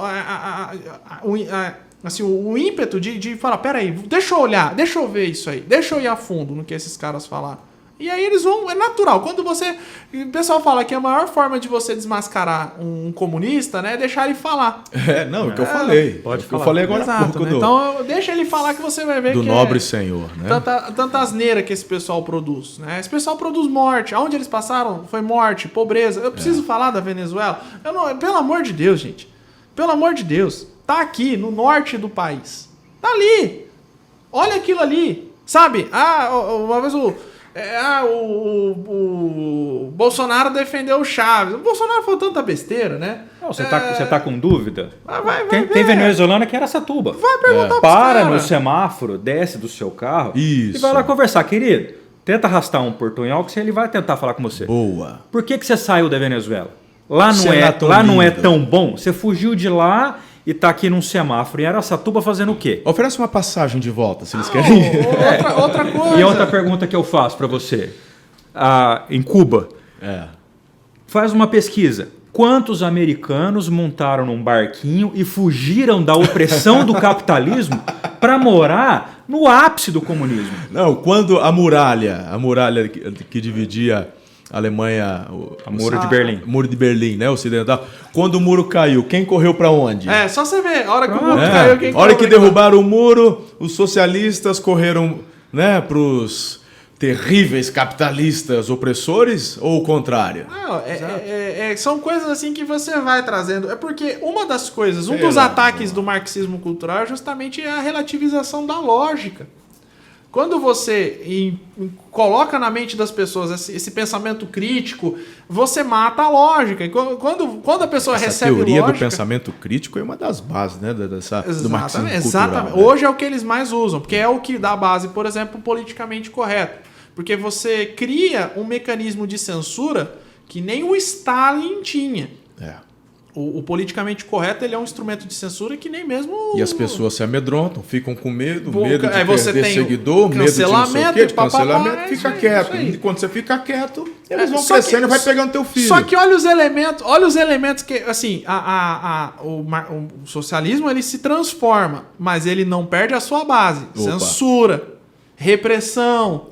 assim, o ímpeto de falar, peraí, deixa eu olhar, deixa eu ver isso aí, deixa eu ir a fundo no que esses caras falaram. E aí eles vão... É natural. Quando você... O pessoal fala que a maior forma de você desmascarar um comunista, né, é deixar ele falar. Não, o que eu falei. Pode falar. Eu falei agora há pouco. Né? Então, deixa ele falar que você vai ver do nobre senhor, né? Tanta asneira que esse pessoal produz, né? Esse pessoal produz morte. Aonde eles passaram foi morte, pobreza. Eu preciso falar da Venezuela? Pelo amor de Deus, gente. Pelo amor de Deus. Tá aqui, no norte do país. Tá ali. Olha aquilo ali. Sabe? Uma vez o Bolsonaro defendeu o Chaves. O Bolsonaro falou tanta besteira, né? Você tá com dúvida? Tem venezuelana que era Satuba. Vai perguntar Para no semáforo, desce do seu carro e vai lá conversar. Querido, tenta arrastar um portunhol que ele vai tentar falar com você. Boa. Por que você saiu da Venezuela? Lá não é tão bom. Você fugiu de lá e tá aqui num semáforo em Araçatuba fazendo o quê? Oferece uma passagem de volta, se eles querem. Outra coisa. E outra pergunta que eu faço para você. Em Cuba, faz uma pesquisa. Quantos americanos montaram num barquinho e fugiram da opressão do capitalismo para morar no ápice do comunismo? Não, quando a muralha que dividia a Alemanha, O Muro de Berlim. Muro de Berlim, né, ocidental. Quando o muro caiu, quem correu para onde? Só você ver, a hora que o muro caiu, quem A hora que correu? derrubaram o muro, os socialistas correram, né, para os terríveis capitalistas opressores ou o contrário? Não, são coisas assim que você vai trazendo. É porque uma das coisas, um dos ataques do marxismo cultural é justamente a relativização da lógica. Quando você coloca na mente das pessoas esse pensamento crítico, você mata a lógica. E quando a pessoa recebe lógica... A teoria do pensamento crítico é uma das bases, né, do marxismo cultural. Exatamente. Né? Hoje é o que eles mais usam, porque é o que dá base, por exemplo, politicamente correto. Porque você cria um mecanismo de censura que nem o Stalin tinha. O politicamente correto ele é um instrumento de censura que nem mesmo... E as pessoas se amedrontam, ficam com medo de você perder tem seguidor, medo de não sei o quê, de cancelamento, fica quieto. E quando você fica quieto, eles vão crescendo e vai pegando teu filho. Só que olha os elementos que, assim, o socialismo ele se transforma, mas ele não perde a sua base. Censura, repressão,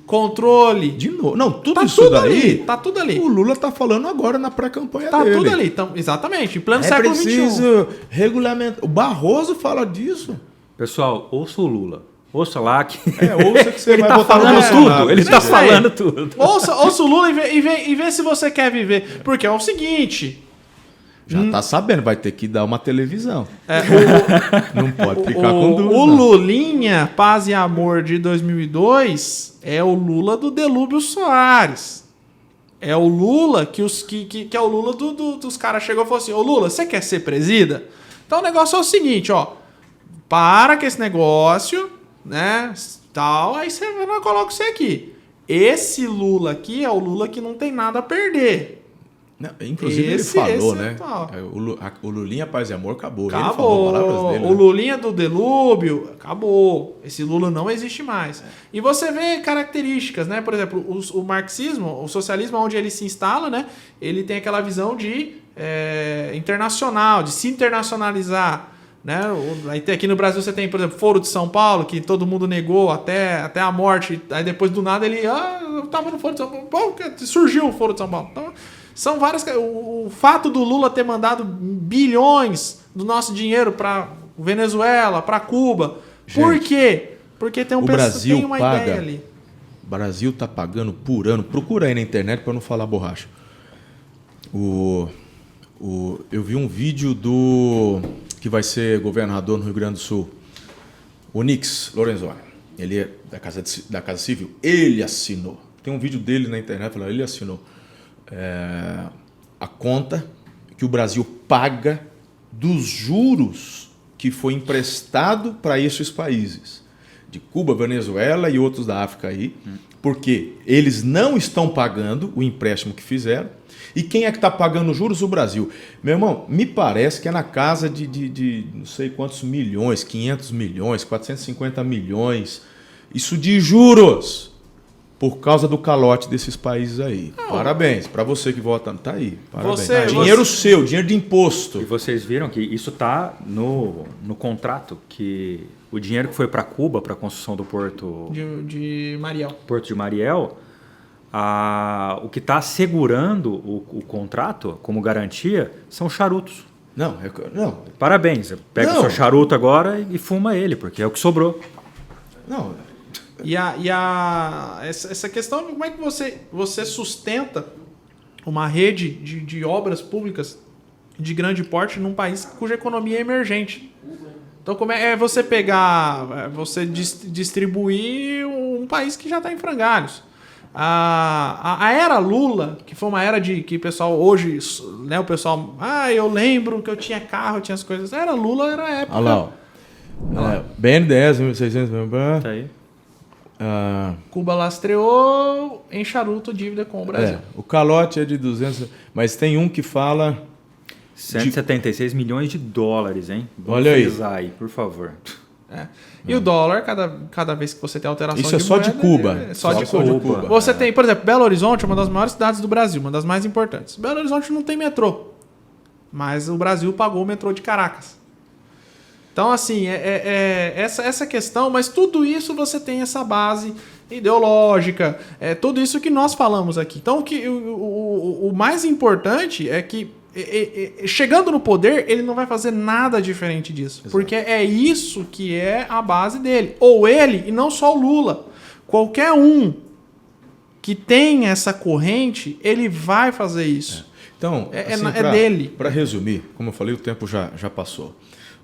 controle. De novo. Não, tudo tá isso tudo daí. Ali, tá tudo ali. O Lula tá falando agora na pré-campanha dele. Tá tudo ali. Então, exatamente. Em pleno século XXI. Preciso regulamentar. O Barroso fala disso. Pessoal, ouça o Lula. Ouça lá que... ouça que você ele vai tá votar no falando Bolsonaro. tudo. Ele tá falando tudo. Ouça o Lula e vê se você quer viver. Porque é o seguinte... Já tá sabendo, vai ter que dar uma televisão. Não pode ficar com dúvida. O Lulinha, Paz e Amor de 2002 é o Lula do Delúbio Soares. É o Lula que é o Lula dos caras chegou e falou assim: ô Lula, você quer ser presida? Então o negócio é o seguinte, ó. Para com esse negócio, né? Tal, aí você coloca você aqui. Esse Lula aqui é o Lula que não tem nada a perder. Não, inclusive ele falou, né? O Lulinha, Paz e Amor acabou. Ele falou palavras dele. O Lulinha do Delúbio acabou. Esse Lula não existe mais. E você vê características, né? Por exemplo, o marxismo, o socialismo, onde ele se instala, né? Ele tem aquela visão de internacional, de se internacionalizar. Né? Aqui no Brasil você tem, por exemplo, Foro de São Paulo, que todo mundo negou até a morte. Aí depois do nada ele... eu tava no Foro de São Paulo. Pô, surgiu o Foro de São Paulo. Então, são várias... O fato do Lula ter mandado bilhões do nosso dinheiro para Venezuela, para Cuba. Gente, por quê? Porque tem tem uma ideia ali. O Brasil tá pagando por ano. Procura aí na internet para não falar borracha. Eu vi um vídeo que vai ser governador no Rio Grande do Sul. O Nix Lorenzoni. Ele é da Casa Civil. Ele assinou. Tem um vídeo dele na internet falando, ele assinou a conta que o Brasil paga dos juros que foi emprestado para esses países, de Cuba, Venezuela e outros da África aí, porque eles não estão pagando o empréstimo que fizeram. E quem é que está pagando os juros? O Brasil. Meu irmão, me parece que é na casa de não sei quantos milhões, 500 milhões, 450 milhões, isso de juros, por causa do calote desses países aí. Não. Parabéns, para você que vota, tá aí. Parabéns. Dinheiro seu, dinheiro de imposto. E vocês viram que isso está no contrato, que o dinheiro que foi para Cuba, para a construção do porto de Mariel. Porto de Mariel, o que está assegurando o contrato como garantia são charutos. Não. Parabéns. Pega o seu charuto agora e fuma ele, porque é o que sobrou. Não. Essa questão, como é que você sustenta uma rede de obras públicas de grande porte num país cuja economia é emergente? Então, como é você pegar, você distribuir um país que já está em frangalhos? A era Lula, que foi uma era que o pessoal hoje, né, o pessoal, eu lembro que eu tinha carro, eu tinha as coisas. A era Lula era a época. Olha lá. BNDES, 1600. Tá aí. Cuba lastreou em charuto dívida com o Brasil. O calote é de 200, mas tem um que fala 176 milhões de dólares, hein? Vamos Olha aí. frisar aí, por favor. E o dólar, cada vez que você tem alteração Isso é de só moeda, de Cuba. É só de Cuba. Cuba. Você tem, por exemplo, Belo Horizonte é uma das maiores cidades do Brasil, uma das mais importantes. Belo Horizonte não tem metrô, mas o Brasil pagou o metrô de Caracas. Então, assim, essa questão, mas tudo isso você tem essa base ideológica, tudo isso que nós falamos aqui. Então, o mais importante é que, chegando no poder, ele não vai fazer nada diferente disso. Exato. Porque é isso que é a base dele. Ou ele, e não só o Lula. Qualquer um que tem essa corrente, ele vai fazer isso. Então, é dele. Para resumir, como eu falei, o tempo já passou.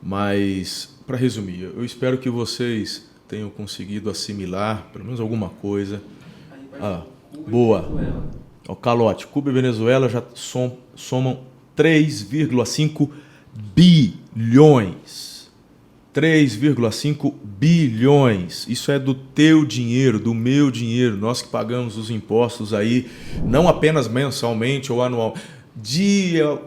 Mas, para resumir, eu espero que vocês tenham conseguido assimilar pelo menos alguma coisa. Boa. O calote. Cuba e Venezuela já somam 3,5 bilhões. 3,5 bilhões. Isso é do teu dinheiro, do meu dinheiro. Nós que pagamos os impostos aí, não apenas mensalmente ou anual,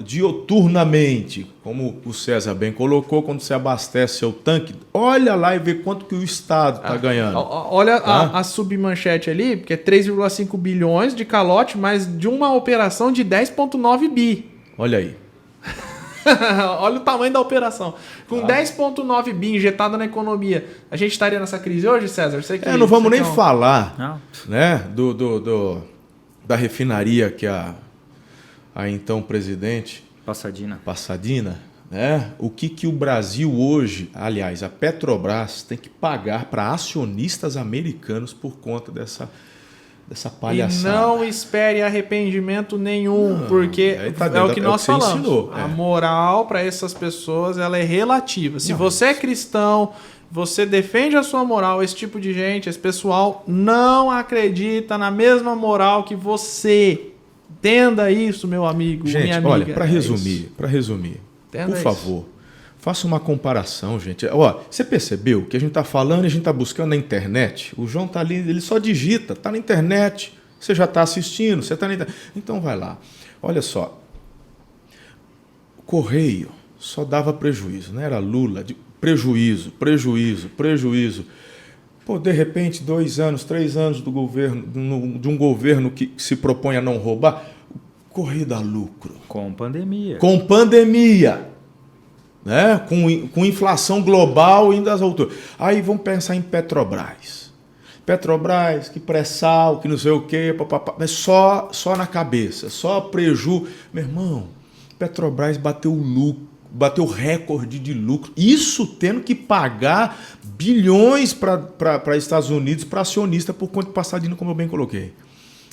dioturnamente, como o César bem colocou, quando você abastece seu tanque, olha lá e vê quanto que o Estado está ganhando. Olha a submanchete ali, porque é 3,5 bilhões de calote, mas de uma operação de 10,9 bi. Olha aí. Olha o tamanho da operação. Com 10,9 bi injetado na economia, a gente estaria nessa crise hoje, César? Não vamos nem falar né, da refinaria que a então presidente Passadina, né? O que o Brasil hoje, aliás, a Petrobras tem que pagar para acionistas americanos por conta dessa palhaçada. E não espere arrependimento nenhum, porque é o que nós falamos. Ensinou, a moral para essas pessoas ela é relativa. Se você é cristão, você defende a sua moral, esse tipo de gente, esse pessoal não acredita na mesma moral que você. Entenda isso, meu amigo, gente, minha amiga. Olha, para resumir, por favor, faça uma comparação, gente. Você percebeu que a gente está falando e a gente está buscando na internet? O João está ali, ele só digita, está na internet. Você já está assistindo, você está na internet. Então vai lá. Olha só. O Correio só dava prejuízo, não era Lula. Prejuízo. Pô, de repente, 2 anos, 3 anos do governo, de um governo que se propõe a não roubar, o Correio dá lucro. Com pandemia. Né? Com inflação global indo às alturas. Aí vamos pensar em Petrobras. Que pré-sal, que não sei o quê, mas só na cabeça, só preju. Meu irmão, Petrobras bateu recorde de lucro. Isso tendo que pagar bilhões para Estados Unidos, para acionista, por conta de Passadina, como eu bem coloquei.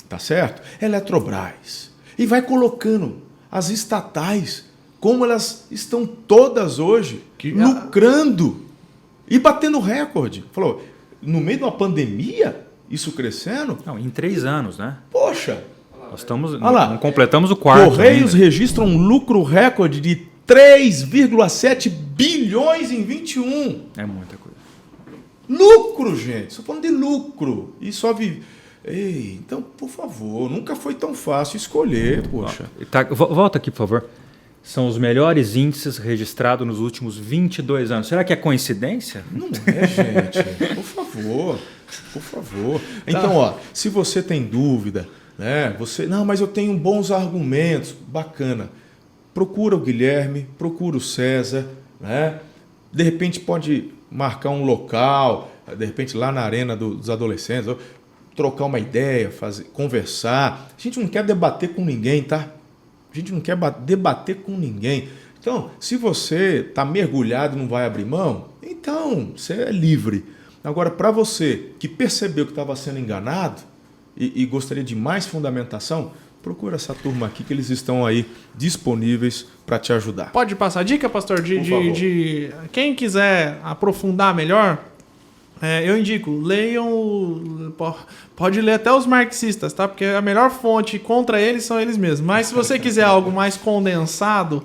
Tá certo? Eletrobras. E vai colocando as estatais, como elas estão todas hoje, lucrando e batendo recorde. Falou, no meio de uma pandemia, isso crescendo? Não, em 3 anos, né? Poxa! Nós não completamos o quarto. Correios registram um lucro recorde de 3,7 bilhões em 21. É muita coisa. Lucro, gente. Estou falando de lucro. E só vive. Ei, então, por favor, nunca foi tão fácil escolher, poxa. Volta aqui, por favor. São os melhores índices registrados nos últimos 22 anos. Será que é coincidência? Não é, gente. Por favor. Então, se você tem dúvida, né? Não, mas eu tenho bons argumentos. Bacana. Procura o Guilherme, procura o César, né? De repente pode marcar um local, de repente lá na arena dos adolescentes, trocar uma ideia, conversar. A gente não quer debater com ninguém, tá? A gente não quer debater com ninguém. Então, se você está mergulhado e não vai abrir mão, então você é livre. Agora, para você que percebeu que estava sendo enganado e gostaria de mais fundamentação, procura essa turma aqui que eles estão aí disponíveis para te ajudar. Pode passar dica, pastor? De quem quiser aprofundar melhor, eu indico, leiam, pode ler até os marxistas, tá? Porque a melhor fonte contra eles são eles mesmos. Mas se você quiser algo mais condensado,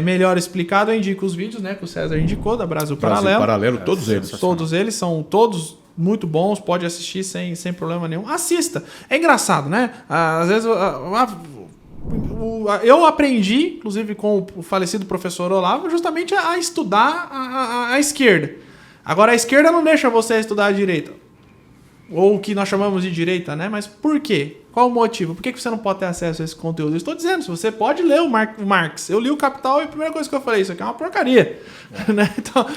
melhor explicado, eu indico os vídeos, né, que o César indicou, da Brasil Paralelo. Todos eles. Todos eles são todos muito bons, pode assistir sem problema nenhum. Assista. É engraçado, né? Às vezes Eu aprendi, inclusive com o falecido professor Olavo, justamente a estudar a esquerda. Agora, a esquerda não deixa você estudar a direita. Ou o que nós chamamos de direita, né? Mas por quê? Qual o motivo? Por que você não pode ter acesso a esse conteúdo? Eu estou dizendo, se você pode ler o Marx. Eu li o Capital e a primeira coisa que eu falei, isso aqui é uma porcaria. Né? Então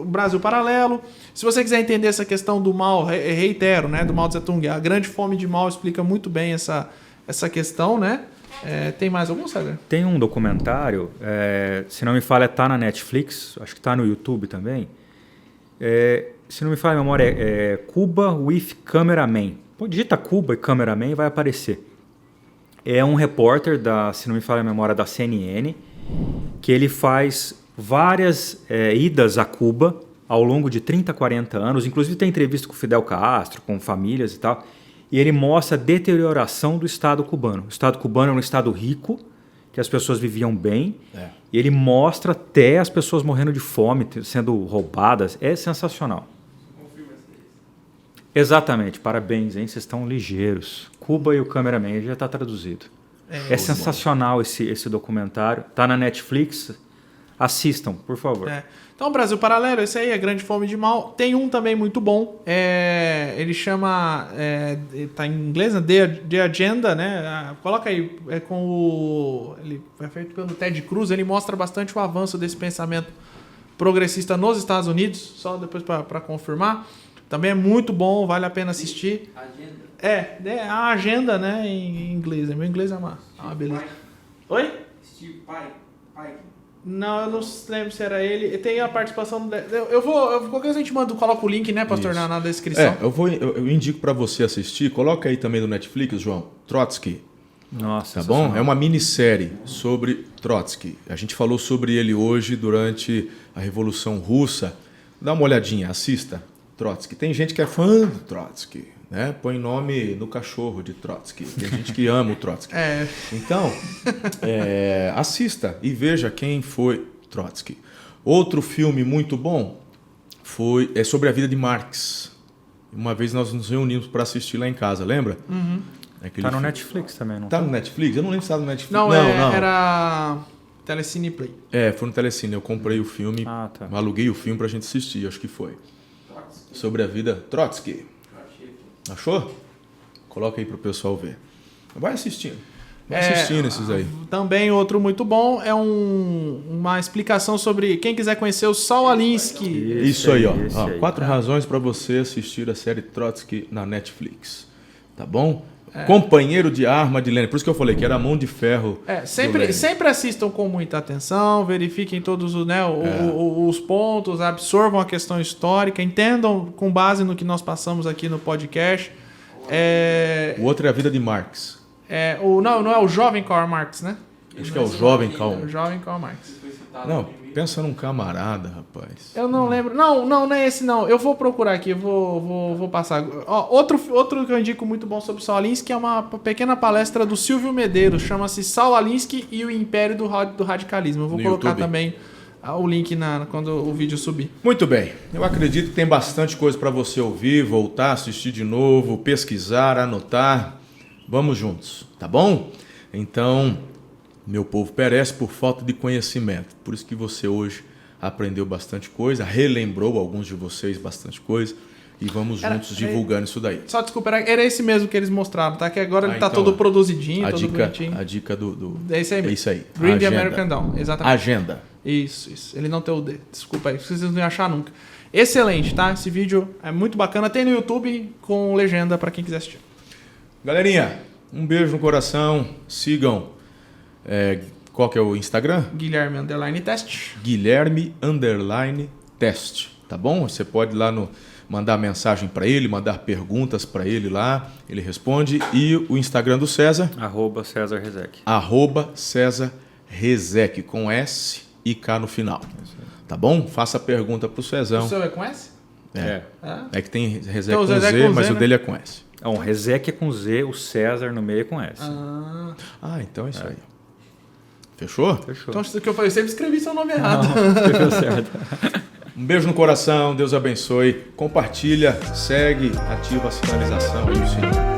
o Brasil Paralelo. Se você quiser entender essa questão do mal, reitero, né? Do Mao Tse Tung, a grande fome de mal explica muito bem essa questão, né? Tem mais algum, César? Tem um documentário, se não me falha, tá na Netflix, acho que tá no YouTube também. Se não me falha a memória, é Cuba with Cameraman. Pô, digita Cuba e Cameraman, vai aparecer. É um repórter se não me falha a memória, da CNN, que ele faz várias idas a Cuba ao longo de 30, 40 anos. Inclusive tem entrevista com o Fidel Castro, com famílias e tal. E ele mostra a deterioração do Estado cubano. O Estado cubano é um Estado rico, que as pessoas viviam bem. E ele mostra até as pessoas morrendo de fome, sendo roubadas. É sensacional. Exatamente, parabéns, hein? Vocês estão ligeiros. Cuba e o Cameraman, já está traduzido. É sensacional esse documentário. Está na Netflix. Assistam, por favor. Então, Brasil Paralelo, esse aí é Grande Fome de Mal. Tem um também muito bom. Ele chama... tá em inglês, né? The Agenda, né? Coloca aí. Ele é feito pelo Ted Cruz. Ele mostra bastante o avanço desse pensamento progressista nos Estados Unidos. Só depois para confirmar. Também é muito bom, vale a pena assistir. Agenda. A agenda, né, em inglês. Meu inglês é uma beleza. Oi? Steve Pike. Não, eu não lembro se era ele. Tem a participação... qualquer coisa a gente coloca o link, né, pastor, na descrição. Eu indico para você assistir. Coloca aí também no Netflix, João, Trotsky. Nossa, tá bom? É uma minissérie sobre Trotsky. A gente falou sobre ele hoje durante a Revolução Russa. Dá uma olhadinha, assista. Trotsky. Tem gente que é fã do Trotsky, né? Põe nome no cachorro de Trotsky. Tem gente que ama o Trotsky. Então, assista e veja quem foi Trotsky. Outro filme muito bom é sobre a vida de Marx. Uma vez nós nos reunimos para assistir lá em casa, lembra? Uhum. Tá no Netflix também, não? Tá no Netflix? Eu não lembro se tá no Netflix. Não, era Telecine Play. Foi no Telecine. Eu comprei o filme, aluguei o filme pra gente assistir, acho que foi. Sobre a vida Trotsky. Achou? Coloca aí pro pessoal ver. Vai assistindo. Vai assistindo esses aí. Também outro muito bom é uma explicação sobre quem quiser conhecer o Saul Alinsky. Isso aí, ó. 4 razões para você assistir a série Trotsky na Netflix. Tá bom? Companheiro de arma de Lenin. Por isso que eu falei que era a mão de ferro. Sempre assistam com muita atenção, verifiquem todos os pontos, absorvam a questão histórica, entendam com base no que nós passamos aqui no podcast. O outro é a vida de Marx. Não é o jovem Karl Marx, né? Acho que é o jovem Karl. O jovem Karl Marx. Não, pensa num camarada, rapaz. Eu não lembro. Não é esse não. Eu vou procurar aqui, vou passar. Outro que eu indico muito bom sobre Saul Alinsky é uma pequena palestra do Silvio Medeiros, chama-se Saul Alinsky e o Império do Radicalismo. Eu vou colocar YouTube também o link quando o vídeo subir. Muito bem. Eu acredito que tem bastante coisa para você ouvir, voltar, assistir de novo, pesquisar, anotar. Vamos juntos, tá bom? Então... Meu povo perece por falta de conhecimento. Por isso que você hoje aprendeu bastante coisa, relembrou alguns de vocês bastante coisa. E vamos juntos divulgando isso daí. Só desculpa, era esse mesmo que eles mostraram, tá? Que agora ele tá todo produzidinho, todo bonitinho. A dica do... É isso aí mesmo. É isso aí. Bring the American Down, exatamente. Agenda. Isso. Ele não tem o D. Desculpa aí, vocês não iam achar nunca. Excelente, tá? Esse vídeo é muito bacana. Tem no YouTube com legenda para quem quiser assistir. Galerinha, um beijo no coração. Sigam. Qual que é o Instagram? Guilherme_Test. Guilherme_Test. Tá bom? Você pode ir lá mandar mensagem para ele, mandar perguntas para ele lá. Ele responde. E o Instagram do César? @César Rezec. @César Rezec, com S e K no final. Tá bom? Faça a pergunta pro Cezão. O seu é com S? É que tem Rezec com Z, mas o dele é com S. O Rezec é com Z, o César no meio é com S. Então é isso aí. Fechou? Então, o que eu falei, eu sempre escrevi seu nome errado. Não, certo. Um beijo no coração, Deus abençoe. Compartilha, segue, ativa a sinalização aí, o sininho.